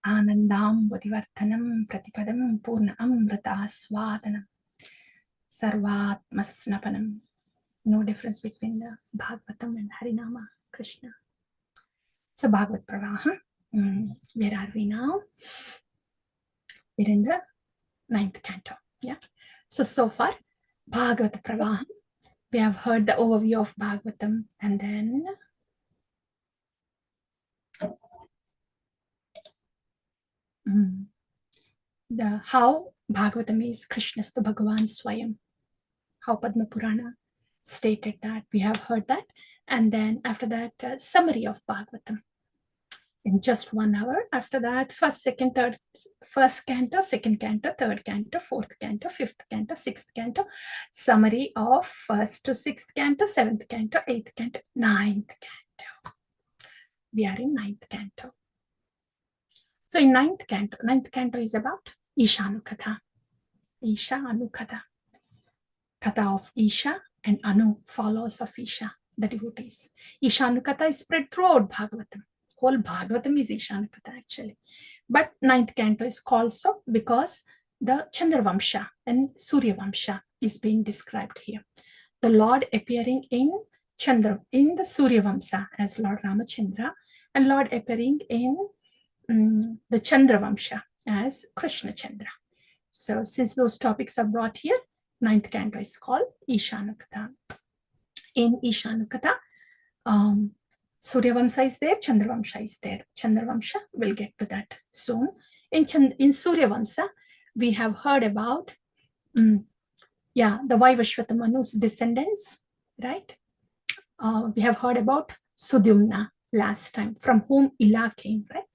Anandam Buddhivarthanam Pratipadam Purna Amrita Swadanam Sarvatmasnapanam. No difference between the Bhagavatam and Harinama Krishna. So Bhagavat Pravaha. Where are we now? We're in the 9th canto. Yeah. So far, Bhagavata Pravaha. We have heard the overview of Bhagavatam, and then the how Bhagavatam is Krishnastu Bhagavan Swayam. How Padma Purana stated that. We have heard that. And then after that, summary of Bhagavatam. In just 1 hour. After that, first, second, third, first canto, second canto, third canto, fourth canto, fifth canto, sixth canto, summary of first to sixth canto, seventh canto, eighth canto, ninth canto. We are in ninth canto. So in ninth canto is about Isha Anukatha. Isha Anukatha. Katha of Isha and Anu, followers of Isha, the devotees. Isha Anukatha is spread throughout Bhagavatam. Whole Bhagavatam is Isha Anukatha actually. But ninth canto is called so because the Chandravamsha and Suryavamsha is being described here. The Lord appearing in the Suryavamsa as Lord Ramachandra, and Lord appearing in the Chandravamsha as Krishna Chandra. So since those topics are brought here, ninth canto is called Ishanukatha. In Ishanukatha, Suryavamsa is there, Chandravamsha is there. Chandravamsha, we'll get to that soon. In Suryavamsa, we have heard about the Vaivashvata Manu's descendants, right? We have heard about Sudyumna last time, from whom Ila came, right?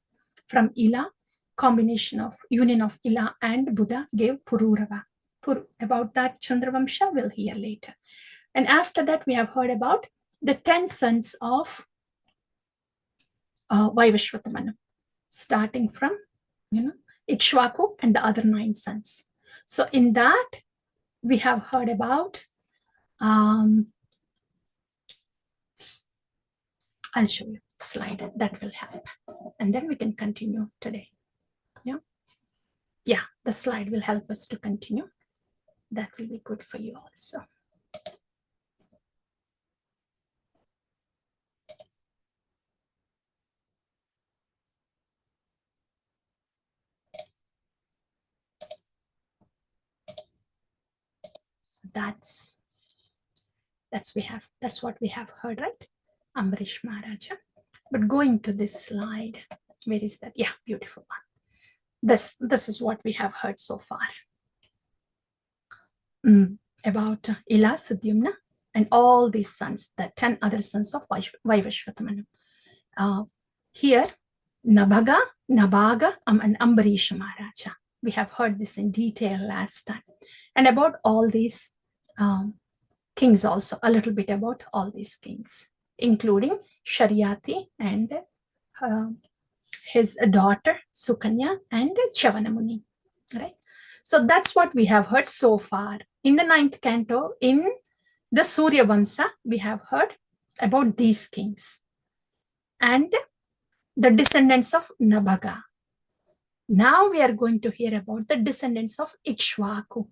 From Ila, combination of union of Ila and Buddha gave Pururava. About that Chandravamsha we'll hear later. And after that, we have heard about the 10 sons of Vaivashvata Manu, starting from Ikshvaku and the other 9 sons. So in that, we have heard about I'll show you the slide that will help, and then we can continue today. Yeah, the slide will help us to continue. That will be good for you also. So that's what we have heard, right? Ambarish Maharaja. But going to this slide, where is that? Yeah, beautiful one. This is what we have heard so far about Ila, Sudyumna, and all these sons, the 10 other sons of Vaivashvata Manu. Here, Nabaga, and Ambarish Maharaja. We have heard this in detail last time. And about all these kings also, a little bit about all these kings, including Sharyati and his daughter Sukanya and Chavanamuni, right? So that's what we have heard so far. In the 9th canto, in the Surya Vamsa, we have heard about these kings and the descendants of Nabaga. Now we are going to hear about the descendants of Ikshvaku.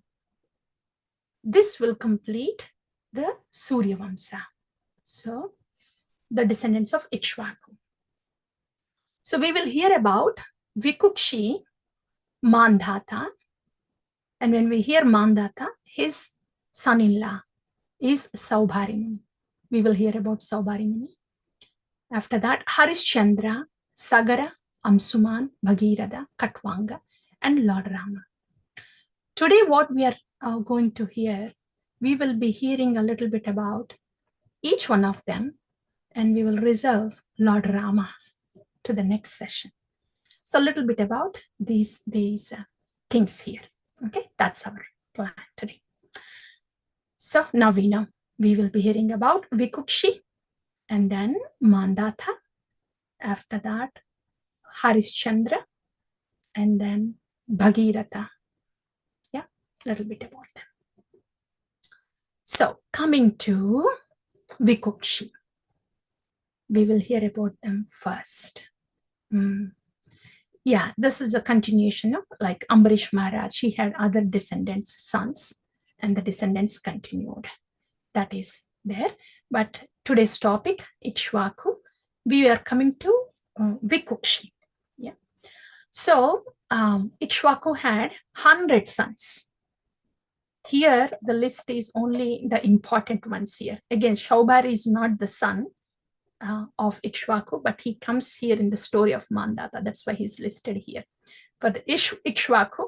This will complete the Surya Vamsa. So the descendants of Ikshvaku. So we will hear about Vikukshi, Mandhata. And when we hear Mandhata, his son-in-law is Saubharimuni. We will hear about Saubharimuni. After that, Harishchandra, Sagara, Amsuman, Bhagirada, Katwanga, and Lord Rama. Today, what we are going to hear, we will be hearing a little bit about each one of them, and we will reserve Lord Rama to the next session. So a little bit about these kings here. Okay, that's our plan today. So now we know we will be hearing about Vikukshi, and then Mandhata. After that, Harishchandra, and then Bhagirata. Yeah, a little bit about them. So coming to Vikukshi, we will hear about them first. Yeah, this is a continuation of like Ambarish Maharaj. He had other descendants, sons, and the descendants continued. That is there. But today's topic, Ikshvaku, we are coming to Vikukshi. Yeah. So Ikshvaku had 100 sons. Here, the list is only the important ones here. Again, Shaubar is not the son of Ikshvaku, but he comes here in the story of Mandata. That's why he's listed here. For the Ikshvaku,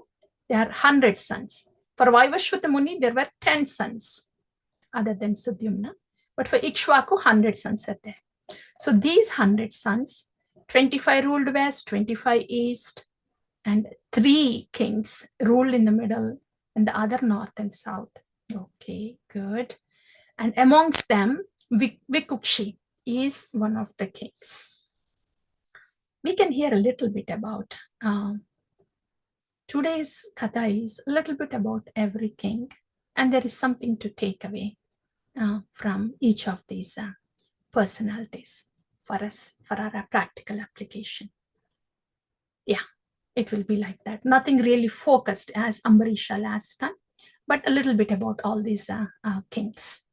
there are 100 sons. For Vaivashvata Muni, there were 10 sons other than Sudyumna. But for Ikshvaku, 100 sons are there. So these 100 sons, 25 ruled west, 25 east, and 3 kings ruled in the middle, and the other north and south. Okay, good. And amongst them, Vikukshi is one of the kings. We can hear a little bit about today's katha is a little bit about every king, and there is something to take away from each of these personalities for us, for our practical application. Yeah, it will be like that. Nothing really focused as Ambarisha last time, but a little bit about all these kings.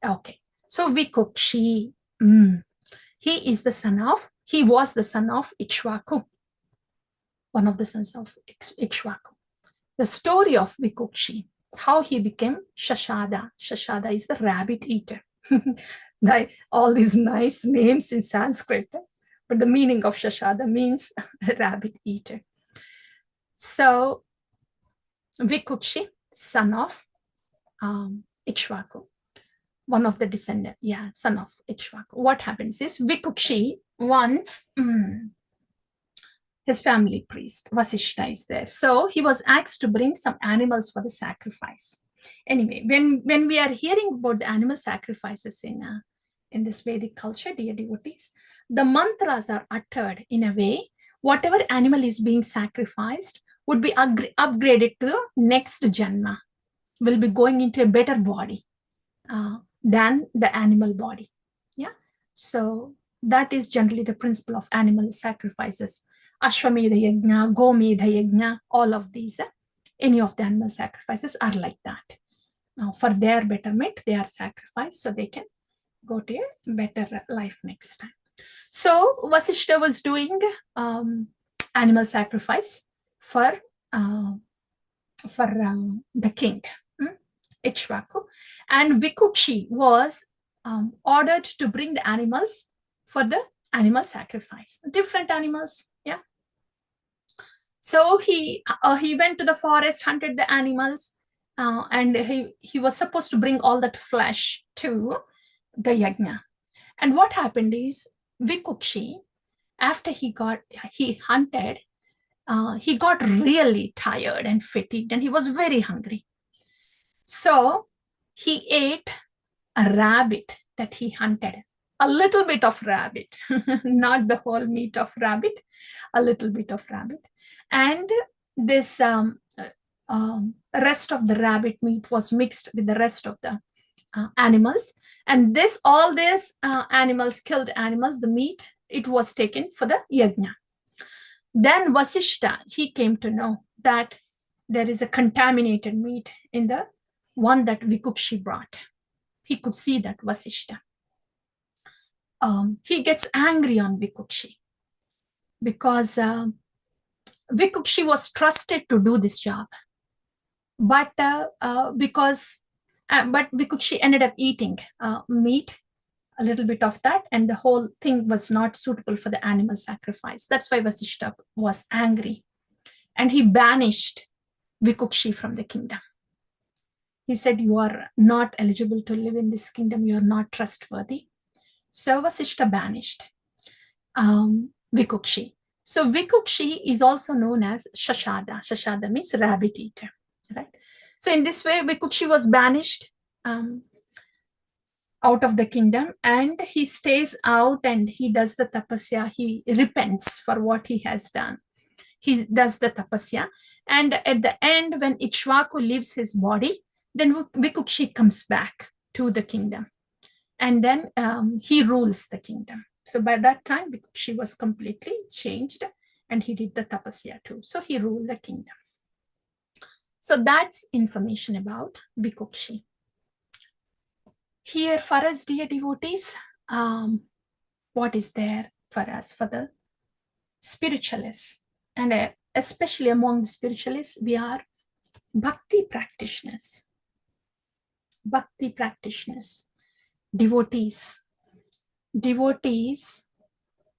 Okay, so Vikukshi, he was the son of Ikshvaku, one of the sons of Ikshvaku. The story of Vikukshi, how he became Shashada. Shashada is the rabbit eater. All these nice names in Sanskrit, but the meaning of Shashada means rabbit eater. So Vikukshi, son of Ikshvaku, one of the descendants, son of Ikshvaku. What happens is Vikukshi once, his family priest, Vasishta, is there. So he was asked to bring some animals for the sacrifice. Anyway, when we are hearing about the animal sacrifices in this Vedic culture, dear devotees, the mantras are uttered in a way, whatever animal is being sacrificed would be upgraded to the next janma, will be going into a better body than the animal body. Yeah. So that is generally the principle of animal sacrifices. Ashwamedha Yajna, Gomedha Yajna, all of these, any of the animal sacrifices are like that. Now, for their betterment, they are sacrificed so they can go to a better life next time. So Vasishta was doing animal sacrifice for the king, Ikshvaku, and Vikukshi was ordered to bring the animals for the animal sacrifice, different animals. Yeah. So he went to the forest, hunted the animals, and he was supposed to bring all that flesh to the yajna. And what happened is Vikukshi, after he hunted, he got really tired and fatigued, and he was very hungry. So he ate a rabbit that he hunted, a little bit of rabbit, not the whole meat of rabbit, a little bit of rabbit. And this rest of the rabbit meat was mixed with the rest of the animals. And all these animals, killed animals, the meat, it was taken for the yajna. Then Vasishta, he came to know that there is a contaminated meat in the one that Vikukshi brought. He could see that Vasishta. He gets angry on Vikukshi because Vikukshi was trusted to do this job. But Vikukshi ended up eating meat, a little bit of that, and the whole thing was not suitable for the animal sacrifice. That's why Vasishta was angry. And he banished Vikukshi from the kingdom. He said, you are not eligible to live in this kingdom. You are not trustworthy. So Vasishta banished Vikukshi. So Vikukshi is also known as Shashada. Shashada means rabbit eater, right? So in this way, Vikukshi was banished out of the kingdom, and he stays out and he does the tapasya. He repents for what he has done. He does the tapasya. And at the end, when Ikshvaku leaves his body, then Vikukshi comes back to the kingdom. And then he rules the kingdom. So by that time, Vikukshi was completely changed and he did the tapasya too. So he ruled the kingdom. So that's information about Vikukshi. Here for us, dear devotees, what is there for us, for the spiritualists? And especially among the spiritualists, we are bhakti practitioners. Bhakti practitioners, devotees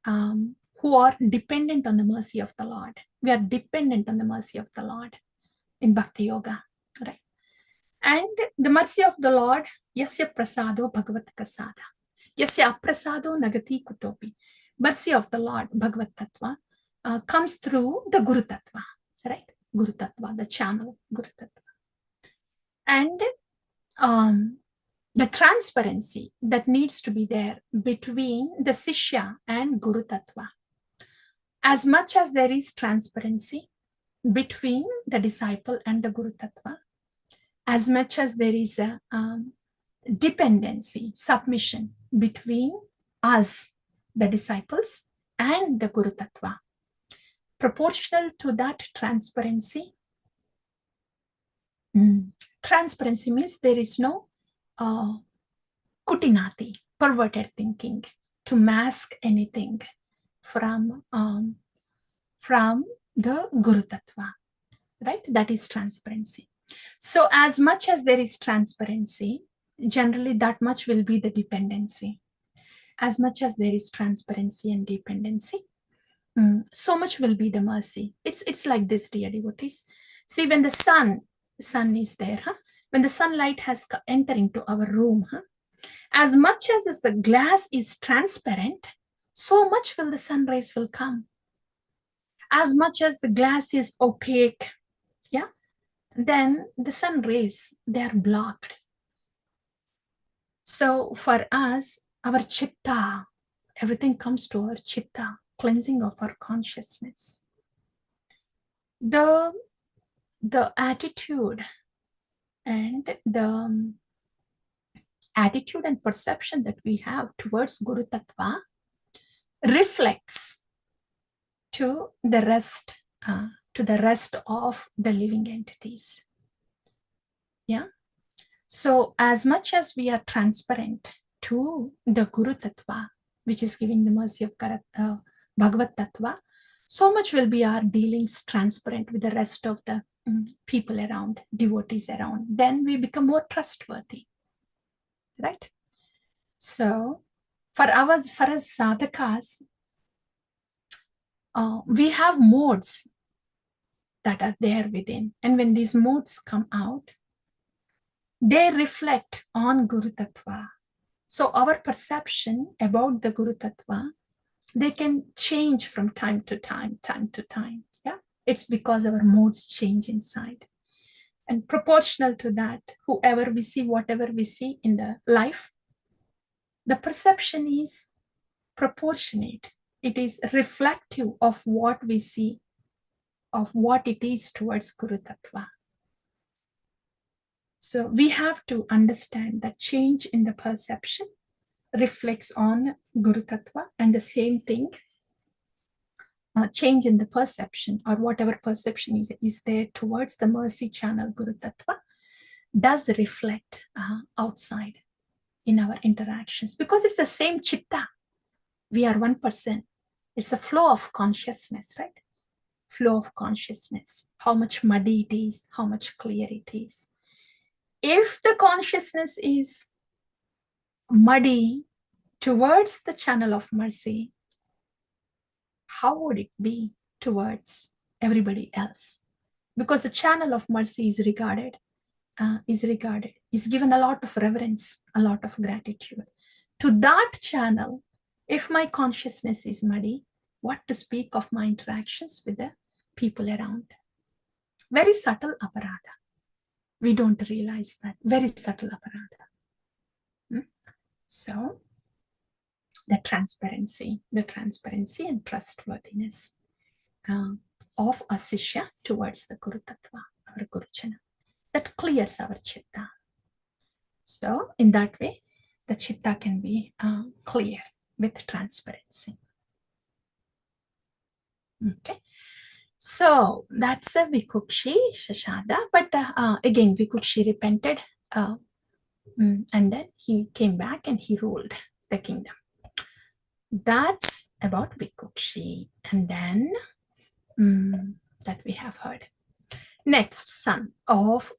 who are dependent on the mercy of the Lord. We are dependent on the mercy of the Lord in Bhakti Yoga, right? And the mercy of the Lord, yasya prasado bhagavat prasada, yasya aprasado nagati kutopi. Mercy of the Lord, Bhagavat Tattva, comes through the Guru Tattva, right? Guru Tattva, the channel, Guru Tattva. And the transparency that needs to be there between the Sishya and Guru Tattva. As much as there is transparency between the disciple and the Guru Tattva, as much as there is a dependency, submission between us, the disciples, and the Guru Tattva. Proportional to that transparency, transparency means there is no kutinati, perverted thinking, to mask anything from the Guru Tattva, right? That is transparency. So as much as there is transparency, generally that much will be the dependency. As much as there is transparency and dependency, so much will be the mercy. It's like this, dear devotees. See, when the sun is there, when the sunlight has entered into our room, as much as the glass is transparent, so much will the sun rays will come. As much as the glass is opaque, yeah, then the sun rays, they are blocked. So for us, our chitta, everything comes to our chitta, cleansing of our consciousness. The attitude and the attitude and perception that we have towards Guru Tattva reflects to the rest of the living entities. Yeah. So as much as we are transparent to the Guru Tattva, which is giving the mercy of Bhagavat Tattva, so much will be our dealings transparent with the rest of the people around, devotees around. Then we become more trustworthy, right? So for us sadhakas, we have modes that are there within. And when these modes come out, they reflect on Guru Tattva. So our perception about the Guru Tattva, they can change from time to time. Yeah, it's because our modes change inside. And proportional to that, whoever we see, whatever we see in the life, the perception is proportionate. It is reflective of what we see, of what it is towards Guru Tattva. So we have to understand that change in the perception reflects on Guru Tattva, and the same thing, change in the perception or whatever perception is there towards the mercy channel Guru Tattva does reflect outside in our interactions, because it's the same chitta. We are 1%. It's a flow of consciousness, right? Flow of consciousness. How much muddy it is, how much clear it is. If the consciousness is muddy towards the channel of mercy, how would it be towards everybody else? Because the channel of mercy is given a lot of reverence, a lot of gratitude. To that channel, if my consciousness is muddy, what to speak of my interactions with the people around? Very subtle aparadha. We don't realize that. Very subtle aparadha. So, the transparency and trustworthiness of a Sishya towards the Guru Tattva, our Guru Chana, that clears our chitta. So, in that way, the chitta can be clear with transparency. Okay. So that's a Vikukshi Shashada. But again, Vikukshi repented. And then he came back and he ruled the kingdom. That's about Vikukshi. And then that we have heard. Next son of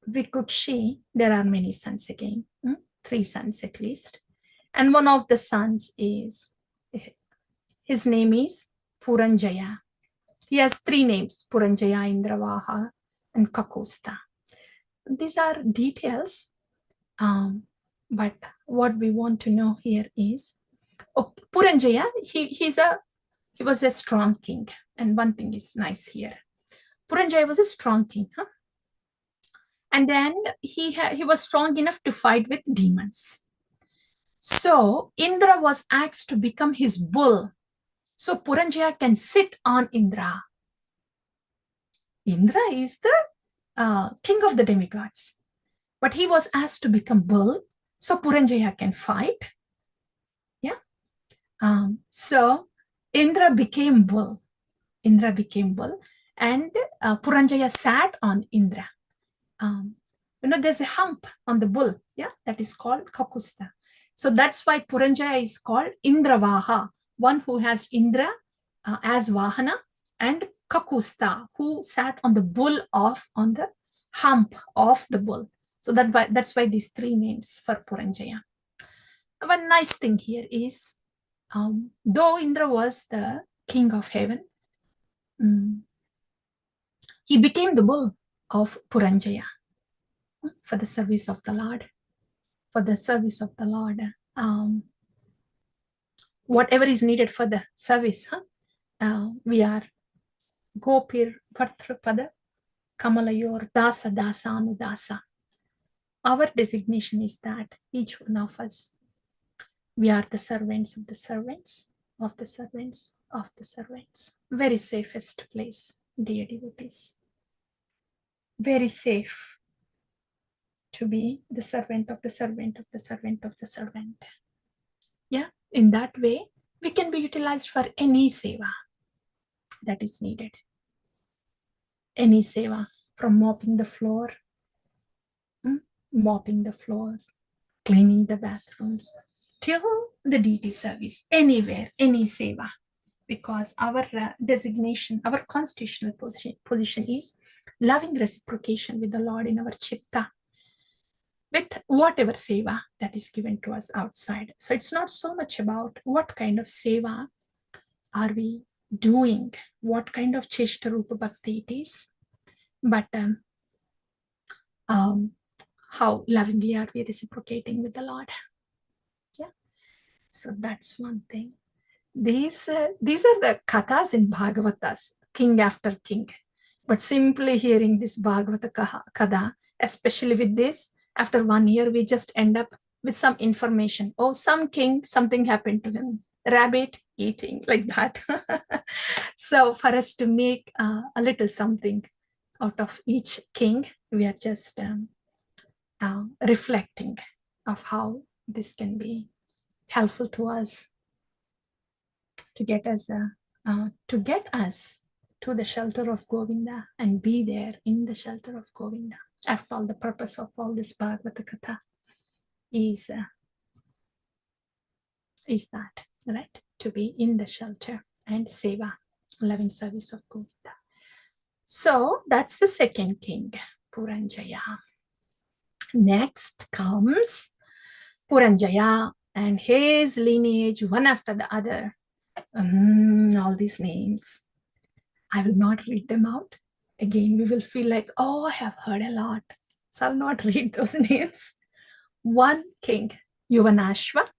Vikukshi, there are many sons again, 3 sons at least. And one of the sons is, his name is Puranjaya. He has 3 names, Puranjaya, Indravaha, and Kakusta. These are details, but what we want to know here is, Puranjaya, he was a strong king. And one thing is nice here. Puranjaya was a strong king, and then he was strong enough to fight with demons. So Indra was asked to become his bull, so Puranjaya can sit on Indra. Indra is the king of the demigods, but he was asked to become bull, so Puranjaya can fight. Yeah. So Indra became bull. And Puranjaya sat on Indra. There's a hump on the bull, that is called Kakusta. So that's why Puranjaya is called Indravaha, one who has Indra as Vahana, and Kakusta, who sat on the bull on the hump of the bull. So that's why these 3 names for Puranjaya. One nice thing here is, though Indra was the king of heaven, he became the bull of Puranjaya for the service of the Lord. Whatever is needed for the service, we are Gopir Vartrapada Kamalayor Dasa Dasa Anudasa. Our designation is that each one of us, we are the servants of the servants of the servants of the servants. Very safest place, dear devotees. Very safe to be the servant of the servant of the servant of the servant. Yeah, in that way, we can be utilized for any seva that is needed. Any seva, from mopping the floor, cleaning the bathrooms, till the deity service, anywhere, any seva. Because our designation, our constitutional position is loving reciprocation with the Lord in our chitta, with whatever seva that is given to us outside. So it's not so much about what kind of seva are we doing, what kind of Cheshta Rupa Bhakti it is, but how lovingly are we reciprocating with the Lord. Yeah. So that's one thing. These are the kathas in Bhagavatas, king after king. But simply hearing this Bhagavata katha, especially with this, after 1 year, we just end up with some information. Oh, some king, something happened to him. Rabbit eating, like that. So for us to make a little something out of each king, we are just reflecting of how this can be helpful to us to get us to the shelter of Govinda and be there in the shelter of Govinda. After all, the purpose of all this Bhagavata Katha is that, right? To be in the shelter and seva, loving service of Govinda. So that's the second king, Puranjaya. Next comes Puranjaya and his lineage, one after the other. All these names. I will not read them out. Again, we will feel like, oh, I have heard a lot. So I'll not read those names. One king, Yuvanashva.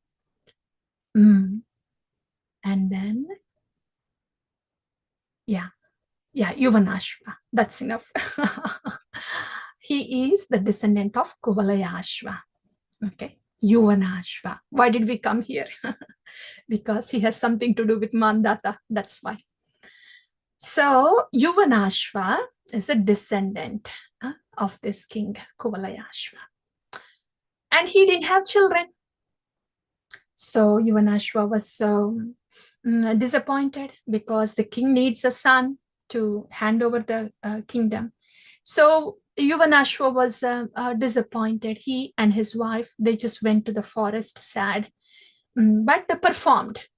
And then, Yuvanashva. That's enough. He is the descendant of Kuvalayashva. Okay, Yuvanashva. Why did we come here? Because he has something to do with Mandata. That's why. So Yuvanashva is a descendant of this king Kuvalayashva. And he didn't have children. So Yuvanashva was so disappointed because the king needs a son to hand over the kingdom. So Yuvanashva was disappointed. He and his wife, they just went to the forest sad. But they performed.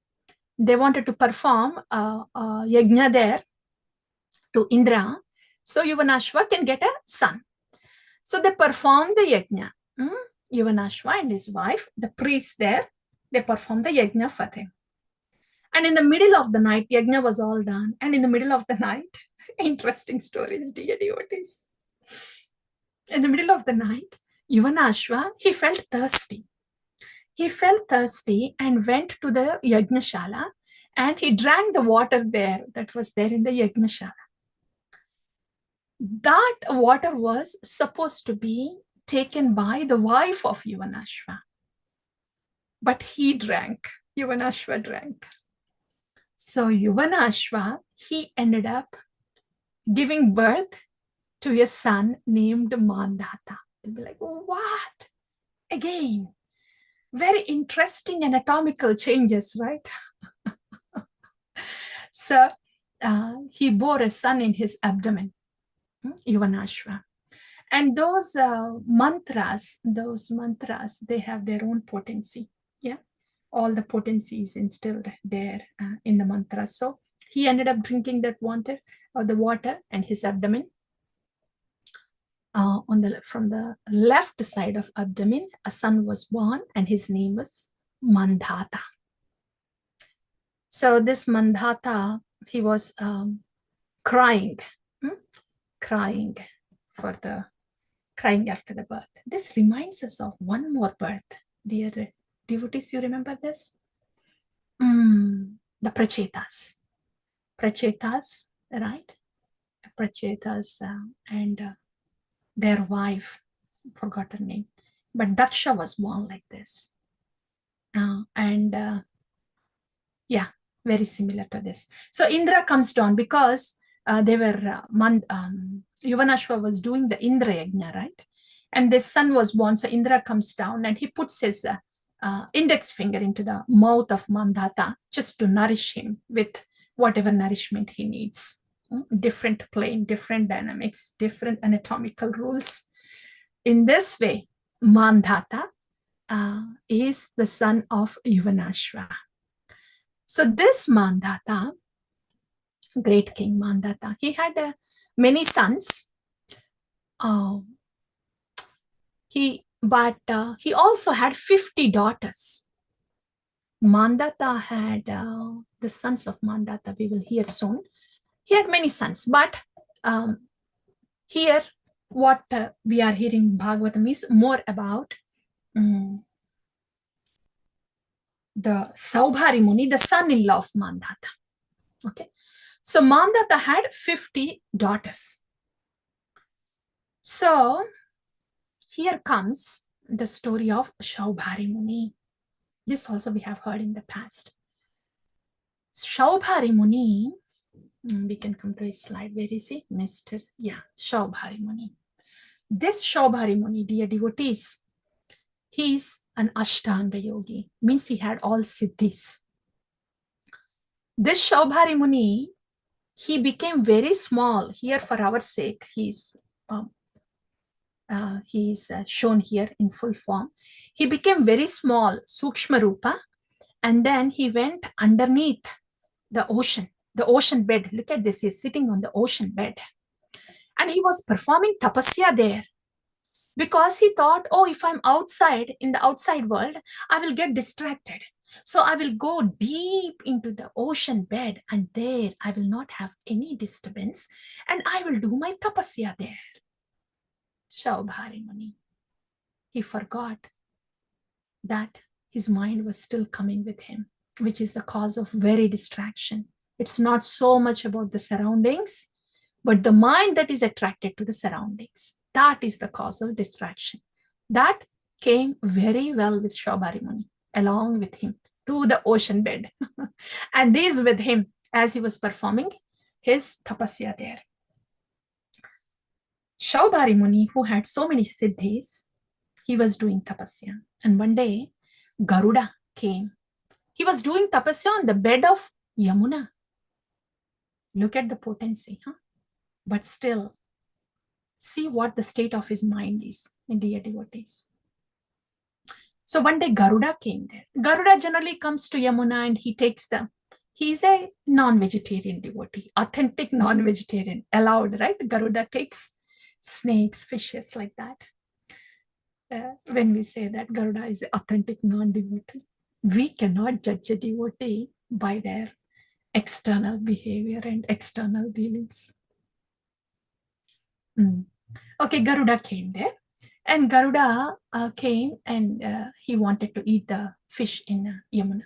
They wanted to perform a yajna there to Indra, so Yuvanashva can get a son. So they performed the yajna. Yuvanashva and his wife, the priest there, they performed the yajna for them. And in the middle of the night, yajna was all done. And in the middle of the night, interesting stories, dear devotees. In the middle of the night, Yuvanashva, he felt thirsty. He felt thirsty and went to the Yajnashala and he drank the water there that was there in the Yajnashala. That water was supposed to be taken by the wife of Yuvanashva. But he drank. Yuvanashva drank. So Yuvanashva, he ended up giving birth to a son named Mandhata. You'll be like, what? Again, very interesting anatomical changes, right? So he bore a son in his abdomen, Yuvanashva. And those mantras, they have their own potency. Yeah, all the potency is instilled there in the mantra. So he ended up drinking that water, the water, and his abdomen. From the left side of abdomen, a son was born, and his name was Mandhata. So this Mandhata, he was crying after the birth. This reminds us of one more birth, dear devotees. You remember this? The Prachetas, right? Prachetas and their wife, forgot her name, but Daksha was born like this. Yeah, very similar to this. So Indra comes down because they were, Yuvanashva was doing the Indra Yajna, right? And this son was born, so Indra comes down and he puts his index finger into the mouth of Mandhata just to nourish him with whatever nourishment he needs. Different plane, different dynamics, different anatomical rules. In this way, Mandhata is the son of Yuvanashva. So this Mandhata, great king Mandhata, he had many sons. He also had 50 daughters. Mandhata had the sons of Mandhata, we will hear soon. He had many sons, but here what we are hearing Bhagavatam is more about the Saubhari Muni, the son-in-law of Mandhata. Okay, so Mandhata had 50 daughters. So here comes the story of Saubhari Muni. This also we have heard in the past. Saubhari Muni, we can come to his slide. Where is he? Saubhari Muni. This Saubhari Muni, dear devotees, he's an Ashtanga yogi, means he had all siddhis. This Saubhari Muni, he became very small. Here for our sake, he's shown here in full form. He became very small, Sukshma Rupa, and then he went underneath the ocean bed. Look at this, he's sitting on the ocean bed. And he was performing tapasya there because he thought, if I'm outside, in the outside world, I will get distracted. So I will go deep into the ocean bed and there I will not have any disturbance and I will do my tapasya there. Saubhari Muni, he forgot that his mind was still coming with him, which is the cause of very distraction. It's not so much about the surroundings, but the mind that is attracted to the surroundings. That is the cause of distraction. That came very well with Saubhari Muni, along with him to the ocean bed and is with him as he was performing his tapasya there. Saubhari Muni, who had so many siddhis, he was doing tapasya. And one day, Garuda came. He was doing tapasya on the bed of Yamuna. Look at the potency, huh? But still, see what the state of his mind is, dear devotees. So one day Garuda came there. Garuda generally comes to Yamuna and he takes them. He's a non-vegetarian devotee, authentic non-vegetarian, allowed, right? Garuda takes snakes, fishes, like that. When we say that Garuda is an authentic non-devotee, we cannot judge a devotee by their external behavior and external dealings. Okay, Garuda came there. And Garuda came and he wanted to eat the fish in Yamuna.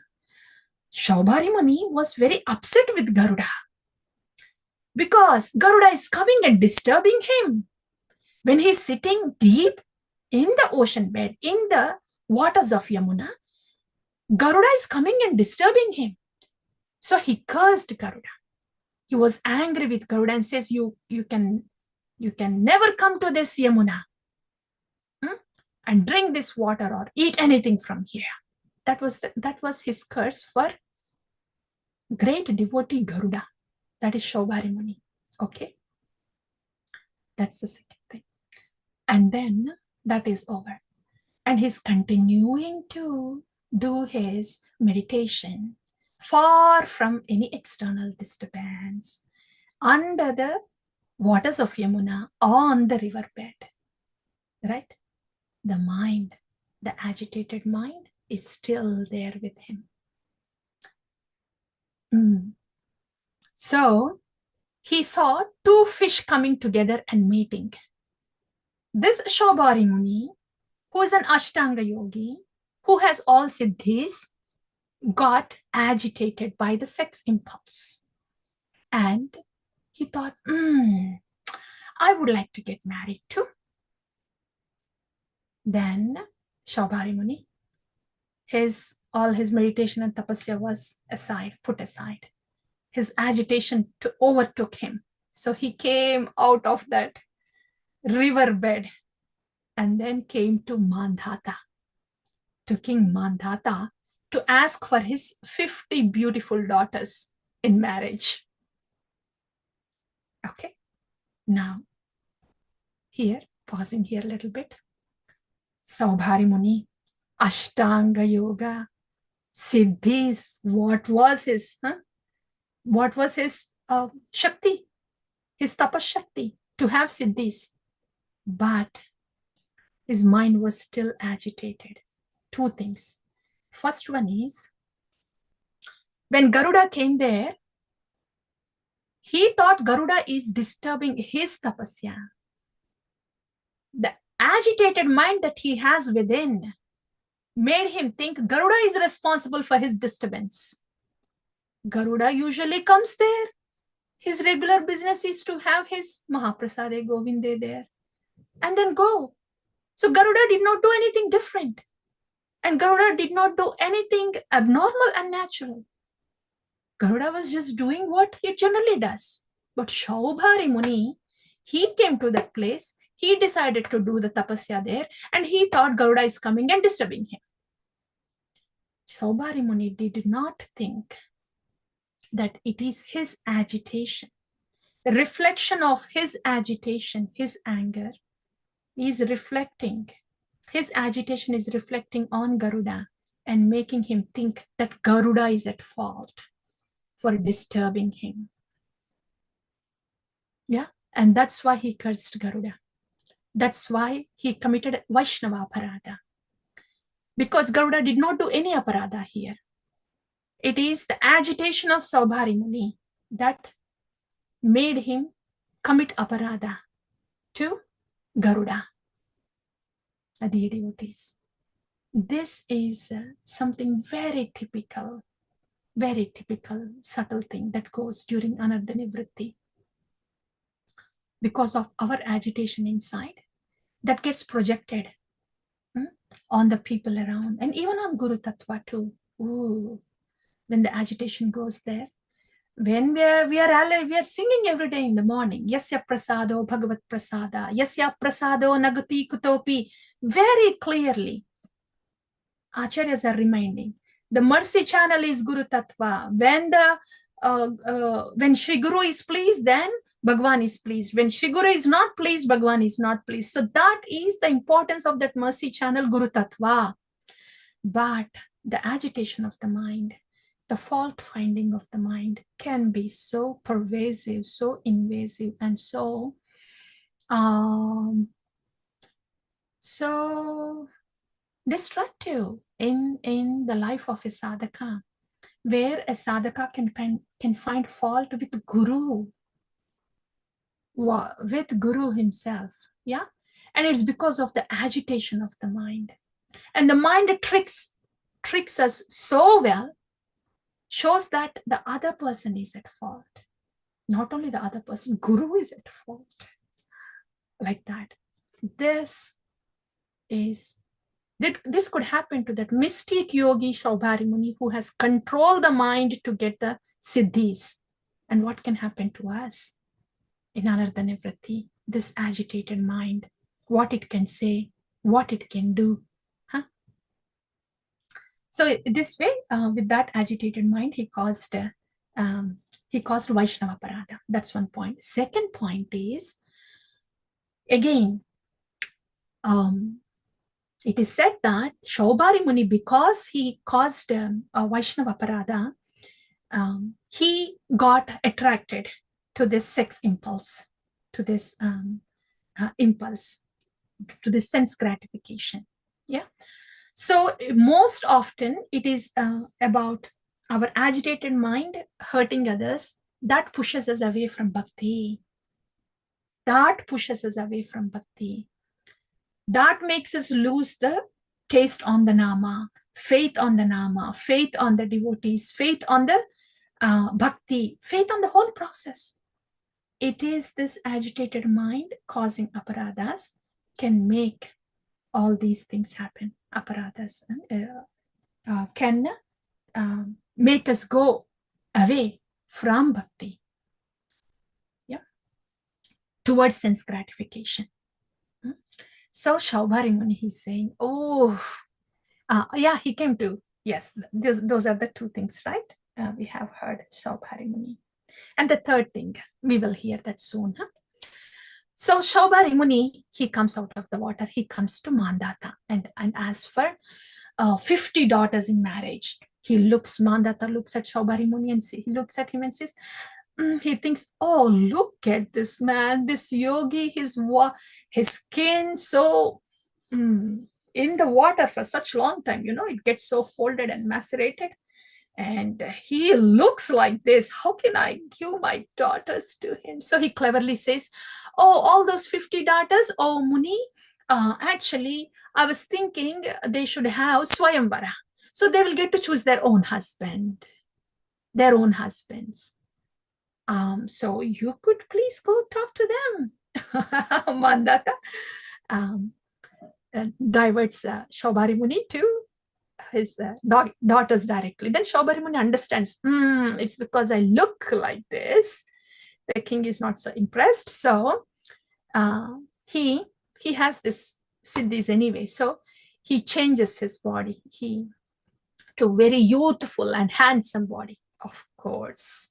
Shaubhari Muni was very upset with Garuda because Garuda is coming and disturbing him. When he's sitting deep in the ocean bed, in the waters of Yamuna, Garuda is coming and disturbing him. So he cursed Garuda. He was angry with Garuda and says, you can never come to this Yamuna and drink this water or eat anything from here. That was his curse for great devotee Garuda. That is Shaubhari Muni. Okay. That's the second thing. And then that is over. And he's continuing to do his meditation far from any external disturbance under the waters of Yamuna on the riverbed. Right? The mind, the agitated mind is still there with him. So he saw two fish coming together and mating. This Shaubhari Muni, who is an Ashtanga yogi, who has all siddhis, got agitated by the sex impulse. And he thought, I would like to get married too. Then Shaubhari Muni, all his meditation and tapasya was put aside. His agitation overtook him. So he came out of that riverbed and then came to Mandhata, to King Mandhata, to ask for his 50 beautiful daughters in marriage. Okay. Now, here, pausing here a little bit. Shaubhari Muni, Ashtanga Yoga, Siddhis, what was his Shakti, his tapas Shakti to have Siddhis? But his mind was still agitated. Two things. First one is, when Garuda came there, he thought Garuda is disturbing his tapasya. The agitated mind that he has within made him think Garuda is responsible for his disturbance. Garuda usually comes there. His regular business is to have his Mahaprasade Govinde there and then go. So Garuda did not do anything different. And Garuda did not do anything abnormal and natural. Garuda was just doing what he generally does. But Shaubhari Muni, he came to that place, he decided to do the tapasya there, and he thought Garuda is coming and disturbing him. Shaubhari Muni did not think that it is his agitation. The reflection of his agitation, his anger, is reflecting. His agitation is reflecting on Garuda and making him think that Garuda is at fault for disturbing him. Yeah, and that's why he cursed Garuda. That's why he committed Vaishnava Aparadha. Because Garuda did not do any Aparadha here. It is the agitation of Shaubhari Muni that made him commit Aparadha to Garuda. Dear devotees, this is something very typical, subtle thing that goes during Anartha Nivritti. Because of our agitation inside, that gets projected on the people around, and even on Guru Tattva too. When the agitation goes there, when we are singing every day in the morning, Yasya Prasado Bhagavat Prasada, Yasya Prasado Nagati Kutopi, very clearly, Acharyas are reminding, the mercy channel is Guru Tattva. When the when Shri Guru is pleased, then Bhagwan is pleased. When Shri Guru is not pleased, Bhagwan is not pleased. So that is the importance of that mercy channel, Guru Tattva. But the agitation of the mind, the fault finding of the mind can be so pervasive, so invasive, and so destructive in the life of a sadhaka, where a sadhaka can find fault with Guru himself. Yeah. And it's because of the agitation of the mind. And the mind tricks us so well, shows that the other person is at fault. Not only the other person, Guru is at fault. Like that. This could happen to that mystic yogi Shaubhari Muni, who has controlled the mind to get the siddhis. And what can happen to us in Anartha Nivritti? This agitated mind, what it can say, what it can do. So this way, with that agitated mind, he caused Vaishnava Parada. That's one point. Second point is, again, it is said that Shaubhari Muni, because he caused Vaishnava Parada, he got attracted to this sex impulse, to this impulse, to this sense gratification. Yeah. So most often it is about our agitated mind hurting others. That pushes us away from bhakti. That pushes us away from bhakti. That makes us lose the taste on the nama, faith on the nama, faith on the devotees, faith on the bhakti, faith on the whole process. It is this agitated mind causing aparadas can make all these things happen. Aparadas can make us go away from bhakti, yeah, towards sense gratification. So Shaubhari Muni, he's saying, he came to, yes, those are the two things, right? We have heard Shaubhari Muni. And the third thing, we will hear that soon. So Shaubhari Muni, he comes out of the water, he comes to Mandata and asks for 50 daughters in marriage. Mandata looks at Shaubhari Muni and he looks at him and says, he thinks, oh, look at this man, this yogi, his skin so in the water for such long time, it gets so folded and macerated. And he looks like this. How can I give my daughters to him? So he cleverly says, oh, all those 50 daughters, oh, Muni, actually, I was thinking they should have Swayamvara. So they will get to choose their own husband, their own husbands. So you could please go talk to them. Mandata diverts Shaubhari Muni to his daughters directly. Then Shaubhari Muni understands, it's because I look like this. The king is not so impressed. So he has this siddhis anyway. So he changes his body to very youthful and handsome body, of course.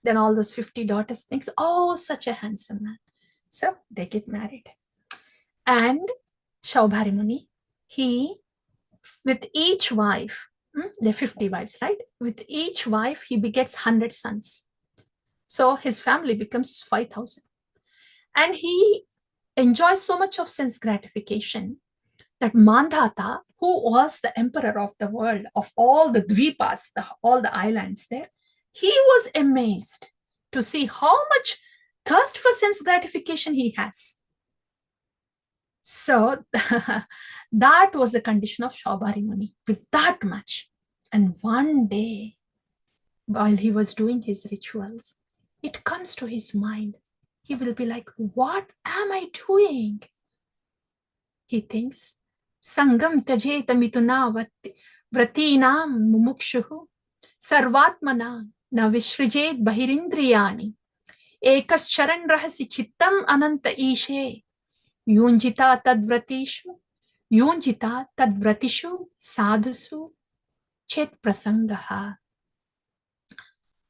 Then all those 50 daughters thinks, oh, such a handsome man. So they get married. And Shaubhari Muni, with each wife, there are 50 wives, right? With each wife, he begets 100 sons. So his family becomes 5,000. And he enjoys so much of sense gratification that Mandhata, who was the emperor of the world, of all the dvipas, all the islands there, he was amazed to see how much thirst for sense gratification he has. So that was the condition of Shaubhari Muni, with that much. And one day, while he was doing his rituals, it comes to his mind. He will be like, what am I doing? He thinks, Sangam tajeta mituna vratinam mumukshuhu sarvatmana na vishrijet bahirindriyani ekas charan rahasi chittam ananta ishe yunjita tadvratishu sadhusu chet prasangaha.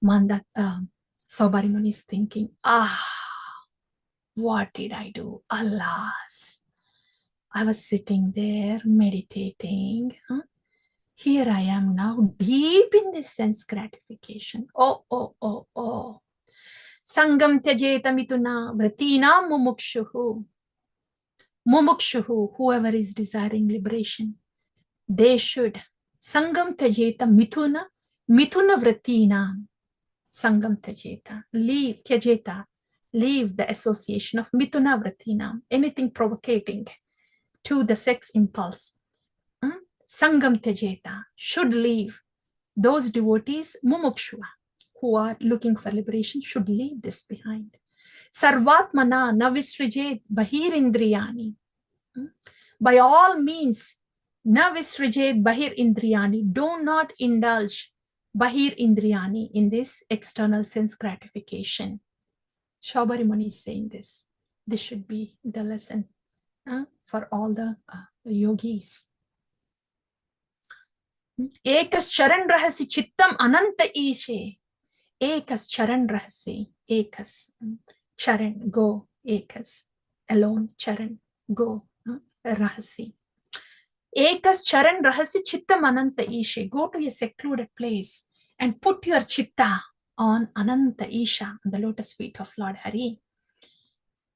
Saubhari Muni is thinking, what did I do? Alas, I was sitting there meditating. Here I am now deep in this sense gratification. Oh. Sangam tyajeta mituna vratina mumukshuhu. Mumukshuhu, whoever is desiring liberation, they should. Sangam tyajeta mituna vratina. Sangam tyajeta. Leave the association of mituna vratina, anything provocating to the sex impulse. Sangam tyajeta, should leave. Those devotees, mumukshua, who are looking for liberation, should leave this behind. Sarvatmana navisrijet bahir indriyani. By all means, navisrijet bahir indriyani. Do not indulge bahir indriyani in this external sense gratification. Saubhari Muni is saying this. This should be the lesson for all the yogis. Ekas charan rahasi chittam ananta ishe. Ekas charan rahasi. Ekas. Charan, go. Ekas. Alone. Charan, go. Rahasi. Ekas charan rahasi chittam ananta ishe. Go to a secluded place and put your chitta on Ananta Isha, the lotus feet of Lord Hari.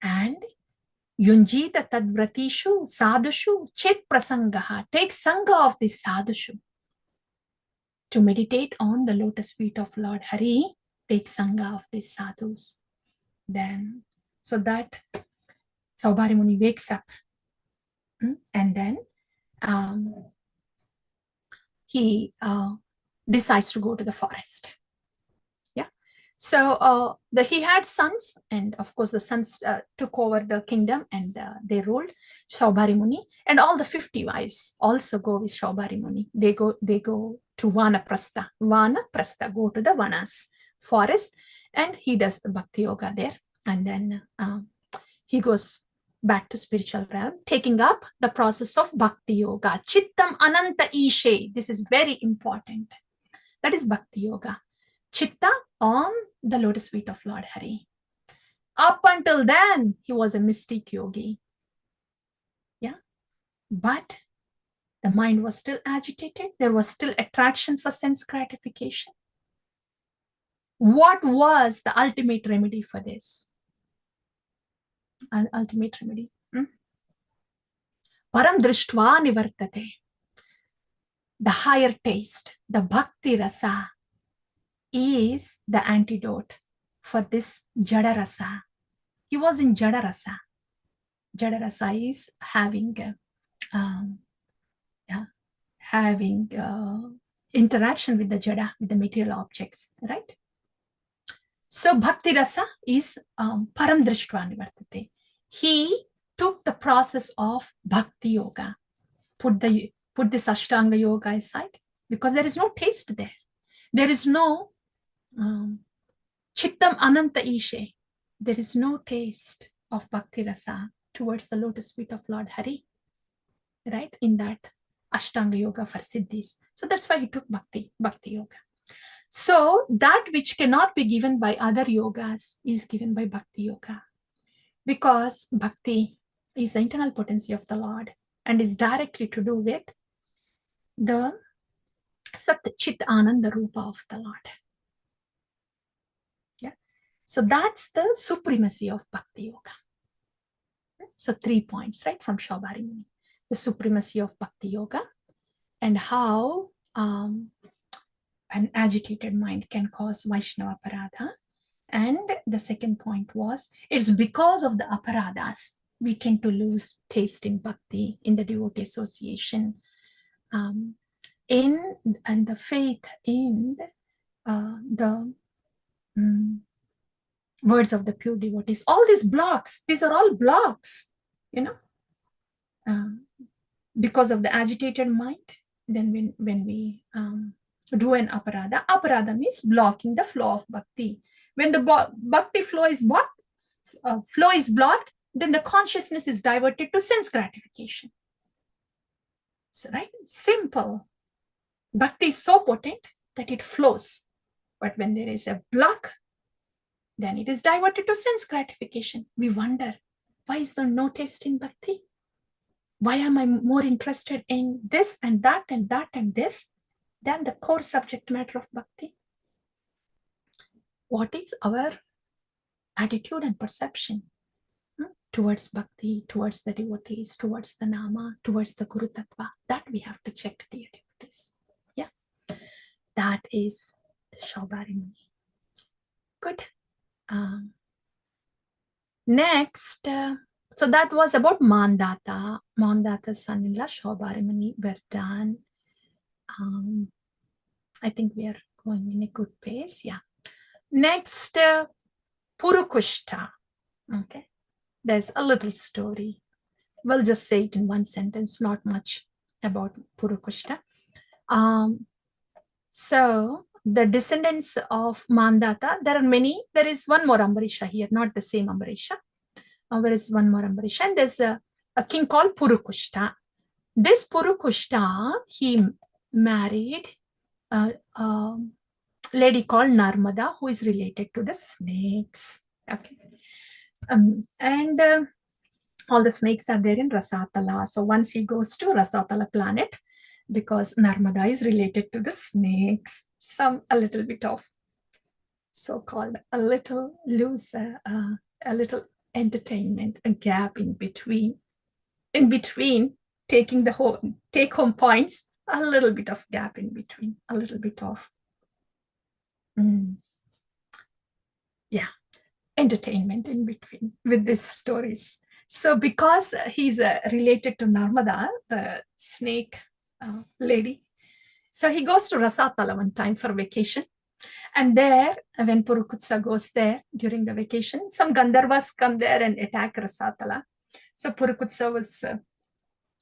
And Yunjita tadvratishu sadhushu chet prasangaha. Take sangha of this sadhushu. To meditate on the lotus feet of Lord Hari, take sangha of these sadhus. Then, so that Saubhari Muni wakes up, and then he decides to go to the forest. So he had sons, and of course the sons took over the kingdom, and they ruled. Saubhari Muni and all the 50 wives also go with Saubhari Muni. They go to Vanaprastha, go to the Vanas, forest, and he does the Bhakti Yoga there. And then he goes back to spiritual realm, taking up the process of Bhakti Yoga. Chittam Ananta Ishe. This is very important. That is Bhakti Yoga. Chitta on the lotus feet of Lord Hari. Up until then, he was a mystic yogi. Yeah. But the mind was still agitated. There was still attraction for sense gratification. What was the ultimate remedy for this? An ultimate remedy. Param drishtva nivartate. The higher taste, the bhakti rasa, is the antidote for this jada rasa. He was in jada rasa. Jada rasa is having interaction with the jada, with the material objects, right? So bhakti rasa is param drishtva nivartate. He took the process of bhakti yoga, put this ashtanga yoga aside, because there is no taste there. There is no chittam ananta ishe. There is no taste of bhakti rasa towards the lotus feet of Lord Hari, right? In that ashtanga yoga for siddhis. So that's why he took bhakti yoga. So that which cannot be given by other yogas is given by bhakti yoga, because bhakti is the internal potency of the Lord and is directly to do with the Sat Chit Ananda Rupa of the Lord. Yeah. So that's the supremacy of bhakti yoga. So 3 points, right, from Saubhari Muni. The supremacy of bhakti yoga and how an agitated mind can cause Vaishnava aparadha. And the second point was, it's because of the aparadhas we tend to lose taste in bhakti, in the devotee association, and the faith in the words of the pure devotees. All these blocks, these are all blocks, because of the agitated mind. Then when we do an aparadha means blocking the flow of bhakti. When the bhakti flow is blocked, then the consciousness is diverted to sense gratification. So, right? Simple. Bhakti is so potent that it flows. But when there is a block, then it is diverted to sense gratification. We wonder, why is there no taste in bhakti? Why am I more interested in this and that and that and this than the core subject matter of bhakti? What is our attitude and perception towards bhakti, towards the devotees, towards the nama, towards the Guru Tattva? That we have to check, dear devotees. Yeah, that is Shaubharimuni. Good. Next, so that was about Mandata. Mandata's son-in-law, Shaubharimuni, were done. I think we are going in a good pace. Yeah. Next, Purukushta. Okay. There's a little story. We'll just say it in one sentence, not much about Purukushta. So the descendants of Mandata, there are many. There is one more Ambarisha here, not the same Ambarisha. There is one more Ambarisha, and there's a king called Purukushta. This Purukushta, he married a lady called Narmada, who is related to the snakes. Okay, and all the snakes are there in Rasatala. So once he goes to Rasatala planet, because Narmada is related to the snakes, a little bit of so-called a little loose, a little entertainment, a gap in between taking the whole take-home points, a little bit of gap in between, a little bit of entertainment in between with these stories. So because he's related to Narmada, the snake lady, so he goes to Rasatala one time for vacation. And there, when Purukutsa goes there during the vacation, some Gandharvas come there and attack Rasatala. So Purukutsa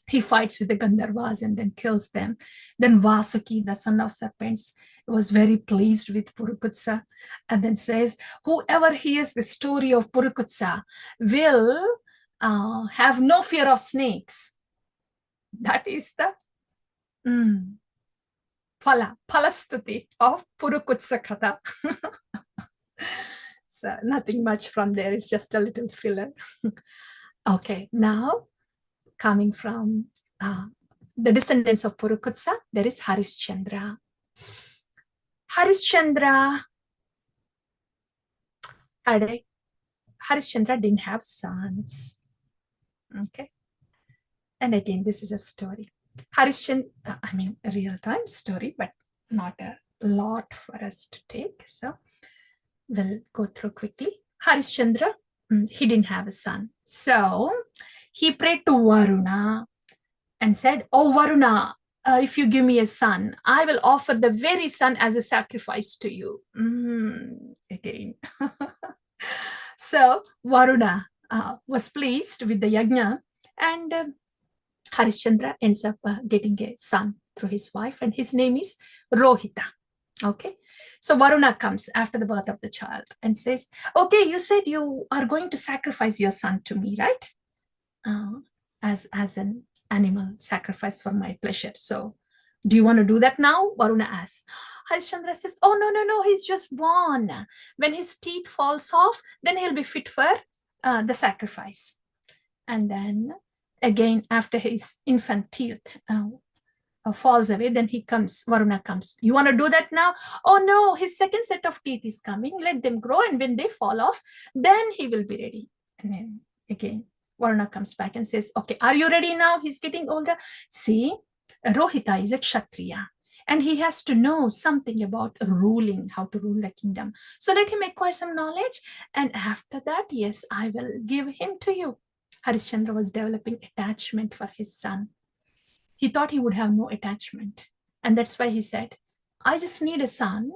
he fights with the Gandharvas and then kills them. Then Vasuki, the son of serpents, was very pleased with Purukutsa and then says, whoever hears the story of Purukutsa will have no fear of snakes. That is the Palastuti of Purukutsa Katha. So nothing much from there. It's just a little filler. Okay, now coming from the descendants of Purukutsa, there is Harishchandra. Harishchandra didn't have sons. Okay. And again, this is a story. Harishchandra, a real-time story, but not a lot for us to take. So we'll go through quickly. Harishchandra, he didn't have a son. So he prayed to Varuna and said, oh, Varuna, if you give me a son, I will offer the very son as a sacrifice to you. Again. So Varuna was pleased with the yajna, and Harishchandra ends up getting a son through his wife, and his name is Rohita. Okay, so Varuna comes after the birth of the child and says, okay, you said you are going to sacrifice your son to me, right? As an animal sacrifice for my pleasure. So do you want to do that now? Varuna asks. Harishchandra says, oh, no, he's just born. When his teeth falls off, then he'll be fit for the sacrifice. And then again, after his infant teeth falls away, then Varuna comes. You want to do that now? Oh no, his second set of teeth is coming. Let them grow, and when they fall off, then he will be ready. And then again, Varuna comes back and says, okay, are you ready now? He's getting older. See, Rohita is a Kshatriya, and he has to know something about ruling, how to rule the kingdom. So let him acquire some knowledge, and after that, yes, I will give him to you. Harishchandra was developing attachment for his son. He thought he would have no attachment. And that's why he said, I just need a son,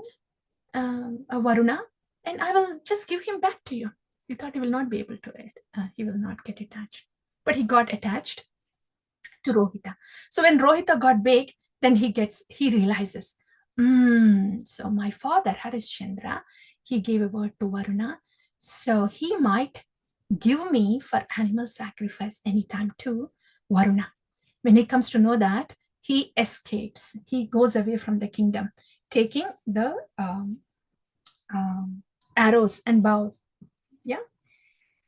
a Varuna, and I will just give him back to you. He thought he will not be able to, he will not get attached. But he got attached to Rohita. So when Rohita got big, then he realizes, so my father, Harishchandra, he gave a word to Varuna. So he might give me for animal sacrifice anytime to Varuna. When he comes to know that, he escapes. He goes away from the kingdom, taking the arrows and bows. Yeah.